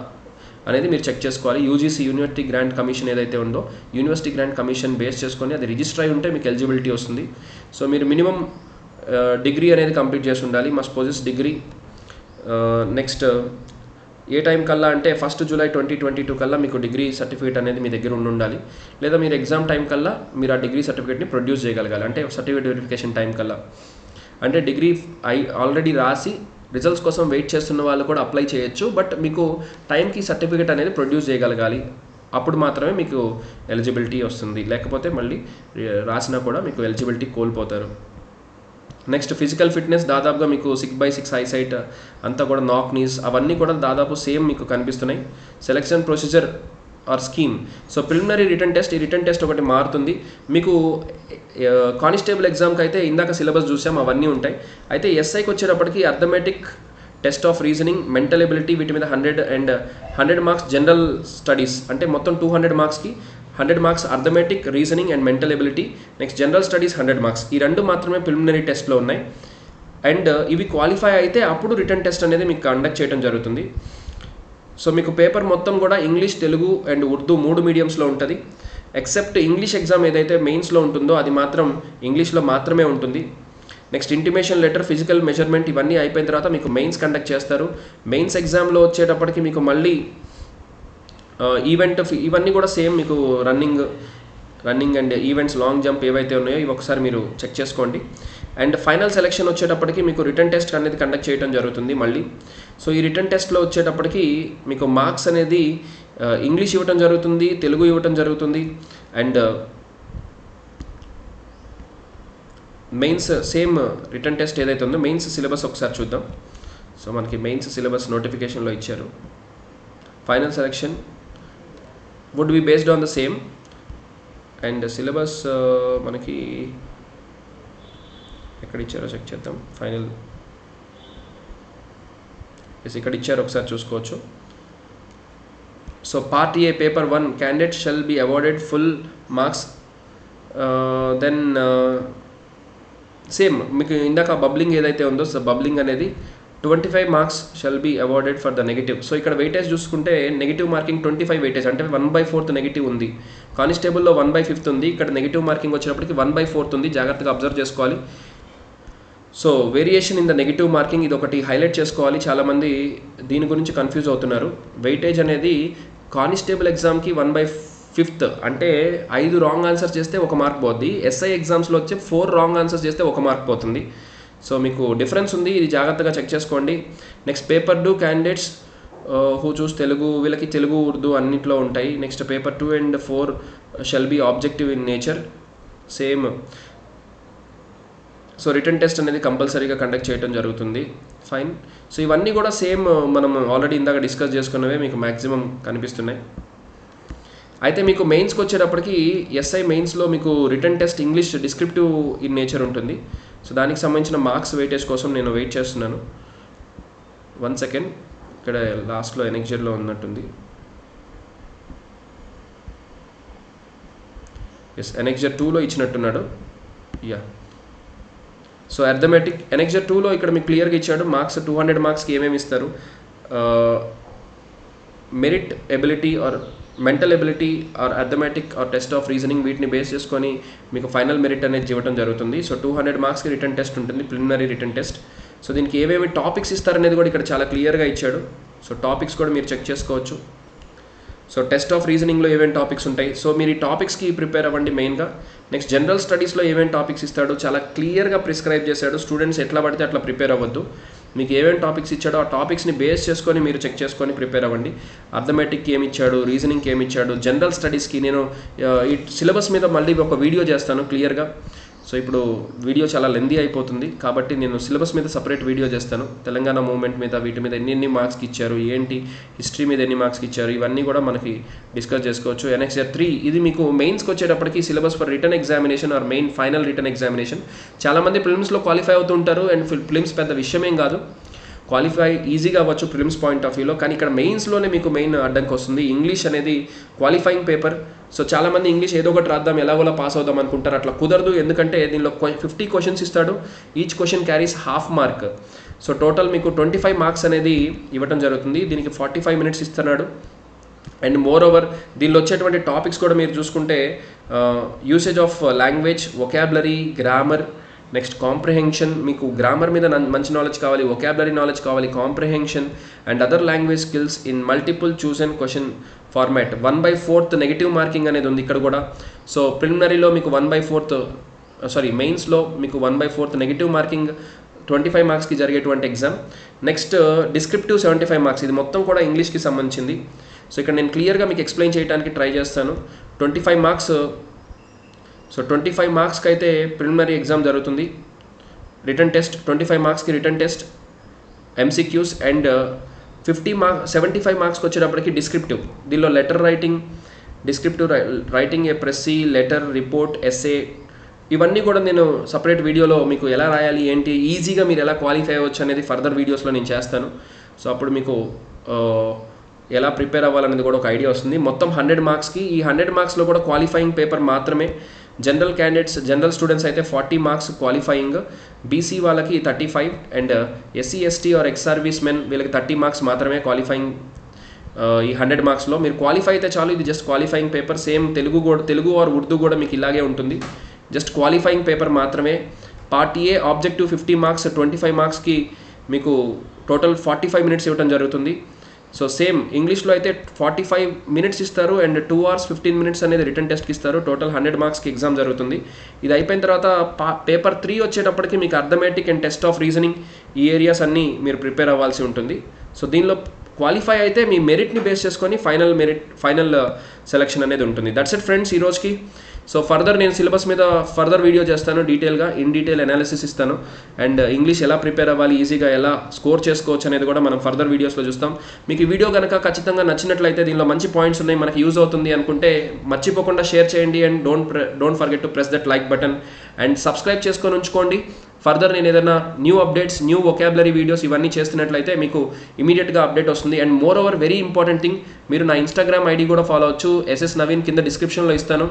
అనేది మీరు చెక్ చేసుకోవాలి. యూజీసీ యూనివర్సిటీ గ్రాంట్ కమిషన్ ఏదైతే ఉందో యూనివర్సిటీ గ్రాంట్ కమిషన్ బేస్ చేసుకొని అది రిజిస్టర్ అయి ఉంటే మీకు ఎలిజిబిలిటీ వస్తుంది. సో మీరు మినిమం డిగ్రీ అనేది కంప్లీట్ చేసి ఉండాలి, మస్ట్ పొజెస్ డిగ్రీ. నెక్స్ట్ ఏ టైం కల్లా అంటే 1 జూలై 2022 కల్లా మీకు డిగ్రీ సర్టిఫికేట్ అనేది మీ దగ్గర ఉండాలి. లేదా మీరు ఎగ్జామ్ టైం కల్లా మీరు ఆ డిగ్రీ సర్టిఫికేట్ని ప్రొడ్యూస్ చేయగలగాలి. అంటే సర్టిఫికేట్ వెరిఫికేషన్ టైం కల్లా. అంటే డిగ్రీ ఆల్రెడీ రాసి రిజల్ట్స్ కోసం వెయిట్ చేస్తున్న వాళ్ళు కూడా అప్లై చేయొచ్చు, బట్ మీకు టైంకి సర్టిఫికేట్ అనేది ప్రొడ్యూస్ చేయగలగాలి. అప్పుడు మాత్రమే మీకు ఎలిజిబిలిటీ వస్తుంది, లేకపోతే మళ్ళీ రాసినా కూడా మీకు ఎలిజిబిలిటీ కోల్పోతారు. నెక్స్ట్ ఫిజికల్ ఫిట్నెస్ దాదాపుగా మీకు 6x6 ఐసైట్ అంతా కూడా, నాక్ నీస్ అవన్నీ కూడా దాదాపు సేమ్ మీకు కనిపిస్తున్నాయి. Selection procedure or scheme. So preliminary written test, ఈ రిటర్న్ టెస్ట్ ఒకటి మారుతుంది మీకు. కానిస్టేబుల్ ఎగ్జామ్కి అయితే ఇందాక సిలబస్ చూసాం అవన్నీ ఉంటాయి. అయితే ఎస్ఐకి వచ్చేటప్పటికి arithmetic, test of reasoning, mental ability వీటి మీద 100 అండ్ 100 మార్క్స్ జనరల్ స్టడీస్, అంటే మొత్తం 200 మార్క్స్కి 100 marks arithmetic, reasoning and mental ability. Next general studies 100 marks. ఈ రెండు మాత్రమే ప్రిలిమినరీ టెస్ట్లో ఉన్నాయి. అండ్ ఇవి క్వాలిఫై అయితే అప్పుడు రిటర్న్ టెస్ట్ అనేది మీకు కండక్ట్ చేయడం జరుగుతుంది. సో మీకు పేపర్ మొత్తం కూడా ఇంగ్లీష్, తెలుగు అండ్ ఉర్దూ 3 మీడియంస్లో ఉంటుంది. ఎక్సెప్ట్ ఇంగ్లీష్ ఎగ్జామ్ ఏదైతే మెయిన్స్లో ఉంటుందో అది మాత్రం ఇంగ్లీష్లో మాత్రమే ఉంటుంది. Next intimation letter, physical measurement ఇవన్నీ అయిపోయిన తర్వాత మీకు మెయిన్స్ కండక్ట్ చేస్తారు. మెయిన్స్ ఎగ్జామ్లో వచ్చేటప్పటికి మీకు మళ్ళీ ఈవెంట్ ఇవన్నీ కూడా సేమ్ మీకు running and events, long jump ఏవైతే ఉన్నాయో ఇవి ఒకసారి మీరు చెక్ చేసుకోండి. అండ్ ఫైనల్ సెలెక్షన్ వచ్చేటప్పటికి మీకు రిటర్న్ టెస్ట్ అనేది కండక్ట్ చేయడం జరుగుతుంది మళ్ళీ. సో ఈ రిటర్న్ టెస్ట్లో వచ్చేటప్పటికి మీకు మార్క్స్ అనేది ఇంగ్లీష్ ఇవ్వటం జరుగుతుంది, తెలుగు ఇవ్వటం జరుగుతుంది. And mains same return test ఏదైతే ఉందో మెయిన్స్ సిలబస్ ఒకసారి చూద్దాం. సో మనకి మెయిన్స్ సిలబస్ నోటిఫికేషన్లో ఇచ్చారు. Final selection would be based on the same and syllabus మనకి ఎక్కడ ఇచ్చారో చెక్ చేద్దాం. ఫైనల్ ఇక్కడ ఇచ్చారు, ఒకసారి చూసుకోవచ్చు. So part A paper 1 candidate shall be awarded full marks. Then same మీకు ఇందాక బబ్లింగ్ ఏదైతే ఉందో సో బబ్లింగ్ అనేది 25 marks shall be awarded for the negative. So ఇక్కడ వెయిటేజ్ చూసుకుంటే నెగిటివ్ మార్కింగ్ 25 వెయిటేజ్ అంటే 1/4 నెగిటివ్ ఉంది. కానిస్టేబుల్లో 1/5 ఉంది, ఇక్కడ నెగిటివ్ మార్కింగ్ వచ్చినప్పటికి 1/4 ఉంది. జాగ్రత్తగా అబ్జర్వ్ చేసుకోవాలి. So variation in the negative marking ఇది ఒకటి హైలైట్ చేసుకోవాలి. చాలామంది దీని గురించి కన్ఫ్యూజ్ అవుతున్నారు. వెయిటేజ్ అనేది కానిస్టేబుల్ ఎగ్జామ్కి 1/5 అంటే 5 రాంగ్ ఆన్సర్స్ చేస్తే 1 మార్క్ పోద్ది. ఎస్ఐ ఎగ్జామ్స్లో వచ్చే 4 రాంగ్ ఆన్సర్స్ చేస్తే 1 మార్క్ పోతుంది. సో మీకు డిఫరెన్స్ ఉంది, ఇది జాగ్రత్తగా చెక్ చేసుకోండి. నెక్స్ట్ పేపర్ 2 క్యాండిడేట్స్ హూ చూస్ తెలుగు, వీళ్ళకి తెలుగు ఉర్దూ అన్నింటిలో ఉంటాయి. Next paper 2 and 4 shall be objective in nature. Same. So return test అనేది కంపల్సరీగా కండక్ట్ చేయడం జరుగుతుంది. ఫైన్. సో ఇవన్నీ కూడా సేమ్ మనం ఆల్రెడీ ఇందాక డిస్కస్ చేసుకున్నవే మీకు మ్యాక్సిమం కనిపిస్తున్నాయి. అయితే మీకు మెయిన్స్కి వచ్చేటప్పటికి ఎస్ఐ మెయిన్స్లో మీకు written test English descriptive in nature ఉంటుంది. సో దానికి సంబంధించిన మార్క్స్ వెయిటేజ్ కోసం నేను వెయిట్ చేస్తున్నాను. 1 సెకండ్. ఇక్కడ లాస్ట్లో ఎనెక్జర్లో ఉన్నట్టుంది. ఎస్, ఎనెక్జర్ 2లో ఇచ్చినట్టున్నాడు. యా. సో అర్థమెటిక్ ఎనెక్జర్ 2లో ఇక్కడ మీకు క్లియర్గా ఇచ్చాడు. మార్క్స్ 200 మార్క్స్కి ఏమేమి ఇస్తారు, merit ability or mental ability or arithmetic or test of reasoning, వీటిని బేస్ చేసుకొని మీకు ఫైనల్ మెరిట్ అనేది ఇవ్వడం జరుగుతుంది. సో 200 మార్క్స్కి రిటర్న్ టెస్ట్ ఉంటుంది, ప్రిలిమినరీ రిటర్న్ టెస్ట్. సో దీనికి ఏమేమి టాపిక్స్ ఇస్తారనేది కూడా ఇక్కడ చాలా క్లియర్గా ఇచ్చాడు. సో టాపిక్స్ కూడా మీరు చెక్ చేసుకోవచ్చు. సో టెస్ట్ ఆఫ్ రీజనింగ్లో ఏమేమి టాపిక్స్ ఉంటాయి, సో మీరు ఈ టాపిక్స్కి ప్రిపేర్ అవ్వండి మెయిన్గా. నెక్స్ట్ జనరల్ స్టడీస్లో ఏమేమి టాపిక్స్ ఇస్తాడు చాలా క్లియర్గా ప్రిస్క్రైబ్ చేశాడు. స్టూడెంట్స్ ఎట్లా పడితే అట్లా ప్రిపేర్ అవ్వద్దు. మీకు ఏమేమి టాపిక్స్ ఇచ్చాడో ఆ టాపిక్స్ని బేస్ చేసుకొని మీరు చెక్ చేసుకొని ప్రిపేర్ అవ్వండి. అర్థమెటిక్కి ఏమి ఇచ్చాడు, రీజనింగ్కి ఏమి ఇచ్చాడు, జనరల్ స్టడీస్కి నేను ఈ సిలబస్ మీద మళ్ళీ ఒక వీడియో చేస్తాను క్లియర్గా. సో ఇప్పుడు వీడియో చాలా లెందీ అయిపోతుంది కాబట్టి నేను సిలబస్ మీద సపరేట్ వీడియో చేస్తాను. తెలంగాణ మూవ్మెంట్ మీద, వీటి మీద ఎన్ని మార్క్స్కి ఇచ్చారు, ఏంటి హిస్టరీ మీద ఎన్ని మార్క్స్కి ఇచ్చారు, ఇవన్నీ కూడా మనకి డిస్కస్ చేసుకోవచ్చు. ఎన్ఎక్స్ఆర్ 3 ఇది మీకు మెయిన్స్కి వచ్చేటప్పటికి syllabus for written examination or main final written examination. చాలామంది ప్రిలిమ్స్లో క్వాలిఫై అవుతుంటారు అండ్ ప్రిలిమ్స్ పెద్ద విషయమేం కాదు, క్వాలిఫై ఈజీగా అవ్వచ్చు ప్రిలిమ్స్ పాయింట్ ఆఫ్ వ్యూలో. కానీ ఇక్కడ మెయిన్స్లోనే మీకు మెయిన్ అడ్డంకి వస్తుంది. ఇంగ్లీష్ అనేది క్వాలిఫైయింగ్ పేపర్. సో చాలామంది ఇంగ్లీష్ ఏదో ఒకటి రాద్దాం ఎలాగోలా పాస్ అవుదాం అనుకుంటారు, అట్లా కుదరదు. ఎందుకంటే దీనిలో 50 క్వశ్చన్స్ ఇస్తాడు, each question carries ½ mark. So total మీకు 25 మార్క్స్ అనేది ఇవ్వడం జరుగుతుంది. దీనికి 45 మినిట్స్ ఇస్తున్నాడు. అండ్ మోర్ ఓవర్ దీనిలో వచ్చేటువంటి టాపిక్స్ కూడా మీరు చూసుకుంటే usage of language, vocabulary, grammar, next comprehension. మీకు గ్రామర్ మీద మంచి నాలెడ్జ్ కావాలి, వొకాబులరీ నాలెడ్జ్ కావాలి, comprehension and other language skills in multiple chosen question format. 1/4 negative marking అనేది ఉంది ఇక్కడ కూడా. సో ప్రిలిమినరీలో మీకు 1/4 మెయిన్స్లో మీకు 1/4 నెగిటివ్ మార్కింగ్ 25 మార్క్స్కి జరిగేటువంటి ఎగ్జామ్. Next descriptive 75 marks. ఇది మొత్తం కూడా ఇంగ్లీష్కి సంబంధించింది. సో ఇక్కడ నేను క్లియర్గా మీకు ఎక్స్ప్లెయిన్ చేయడానికి ట్రై చేస్తాను. 25 మార్క్స్. సో 25 మార్క్స్కి అయితే ప్రిలిమినరీ ఎగ్జామ్ జరుగుతుంది. రిటర్న్ టెస్ట్ 25 మార్క్స్కి రిటర్న్ టెస్ట్, ఎంసీక్యూస్ అండ్ 75 మార్క్స్కి వచ్చేటప్పటికి డిస్క్రిప్టివ్. దీనిలో లెటర్ రైటింగ్, డిస్క్రిప్టివ్ రైటింగ్, ఏ ప్రెస్సీ, లెటర్, రిపోర్ట్, ఎస్ఏ, ఇవన్నీ కూడా నేను సపరేట్ వీడియోలో మీకు ఎలా రాయాలి ఏంటి, ఈజీగా మీరు ఎలా క్వాలిఫై అవ్వచ్చు అనేది ఫర్దర్ వీడియోస్లో నేను చేస్తాను. సో అప్పుడు మీకు ఎలా ప్రిపేర్ అవ్వాలనేది కూడా ఒక ఐడియా వస్తుంది. మొత్తం 100 మార్క్స్కి, ఈ 100 మార్క్స్లో కూడా క్వాలిఫైయింగ్ పేపర్ మాత్రమే. జనరల్ క్యాండిడేట్స్, జనరల్ స్టూడెంట్స్ అయితే 40 మార్క్స్ క్వాలిఫైయింగ్, బీసీ వాళ్ళకి 35 and SC ST or X service men వీళ్ళకి 30 మార్క్స్ మాత్రమే క్వాలిఫైయింగ్. ఈ 100 మార్క్స్లో మీరు క్వాలిఫై అయితే చాలు. ఇది just qualifying paper. Same Telugu or Urdu కూడా మీకు ఇలాగే ఉంటుంది, జస్ట్ క్వాలిఫైయింగ్ పేపర్ మాత్రమే. పార్ట్ ఏ ఆబ్జెక్టివ్ 50 మార్క్స్, 25 మార్క్స్కి మీకు టోటల్ 45 మినిట్స్ ఇవ్వడం జరుగుతుంది. సో సేమ్ ఇంగ్లీష్లో అయితే 45 మినిట్స్ ఇస్తారు అండ్ 2 hours 15 minutes అనేది రిటర్న్ టెస్ట్కి ఇస్తారు. టోటల్ 100 మార్క్స్కి ఎగ్జామ్ జరుగుతుంది. ఇది అయిపోయిన తర్వాత పేపర్ 3 వచ్చేటప్పటికి మీకు arithmetic and test of reasoning, ఈ ఏరియాస్ అన్నీ మీరు ప్రిపేర్ అవ్వాల్సి ఉంటుంది. సో దీనిలో క్వాలిఫై అయితే మీ మెరిట్ని బేస్ చేసుకొని ఫైనల్ సెలెక్షన్ అనేది ఉంటుంది. దట్స్ ఇట్ ఫ్రెండ్స్ ఈ రోజుకి. సో ఫర్దర్ నేను సిలబస్ మీద ఫర్దర్ వీడియో చేస్తాను, డీటెయిల్గా ఇన్ డీటెయిల్ అనాలిసిస్ ఇస్తాను. అండ్ ఇంగ్లీష్ ఎలా ప్రిపేర్ అవ్వాలి, ఈజీగా ఎలా స్కోర్ చేసుకోవచ్చు అనేది కూడా మనం ఫర్దర్ వీడియోస్లో చూస్తాం. మీకు ఈ వీడియో కనుక ఖచ్చితంగా నచ్చినట్లయితే, దీనిలో మంచి పాయింట్స్ ఉన్నాయి, మనకి యూజ్ అవుతుంది అనుకుంటే మర్చిపోకుండా షేర్ చేయండి. And don't forget to press that like button and subscribe చేసుకొని ఉంచుకోండి ఫర్దర్ నేను ఏదైనా new updates, new vocabulary videos ఇవన్నీ చేస్తున్నట్లయితే మీకు ఇమీడియట్గా అప్డేట్ వస్తుంది. And more over very important thing, మీరు నా ఇన్స్టాగ్రామ్ ఐడి కూడా ఫాలో అవచ్చు. ఎస్ఎస్ నవీన్ కింద డిస్క్రిప్షన్లో ఇస్తాను,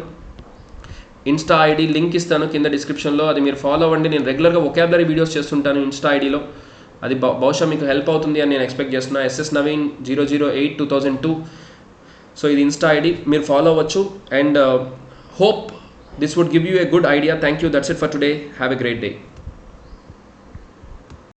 ఇన్స్టా ఐడి లింక్ ఇస్తాను కింద డిస్క్రిప్షన్లో. అది మీరు ఫాలో అవ్వండి. నేను రెగ్యులర్గా వొకాబులరీ వీడియోస్ చేస్తుంటాను ఇన్స్టా ఐడిలో. అది బహుశా మీకు హెల్ప్ అవుతుంది అని నేను ఎక్స్పెక్ట్ చేస్తున్నాను. ఎస్ఎస్ నవీన్ 008-2002. సో ఇది ఇన్స్టా ఐడి, మీరు ఫాలో అవ్వచ్చు. And hope this would give you a good idea. Thank you. That's it for today. Have a great day.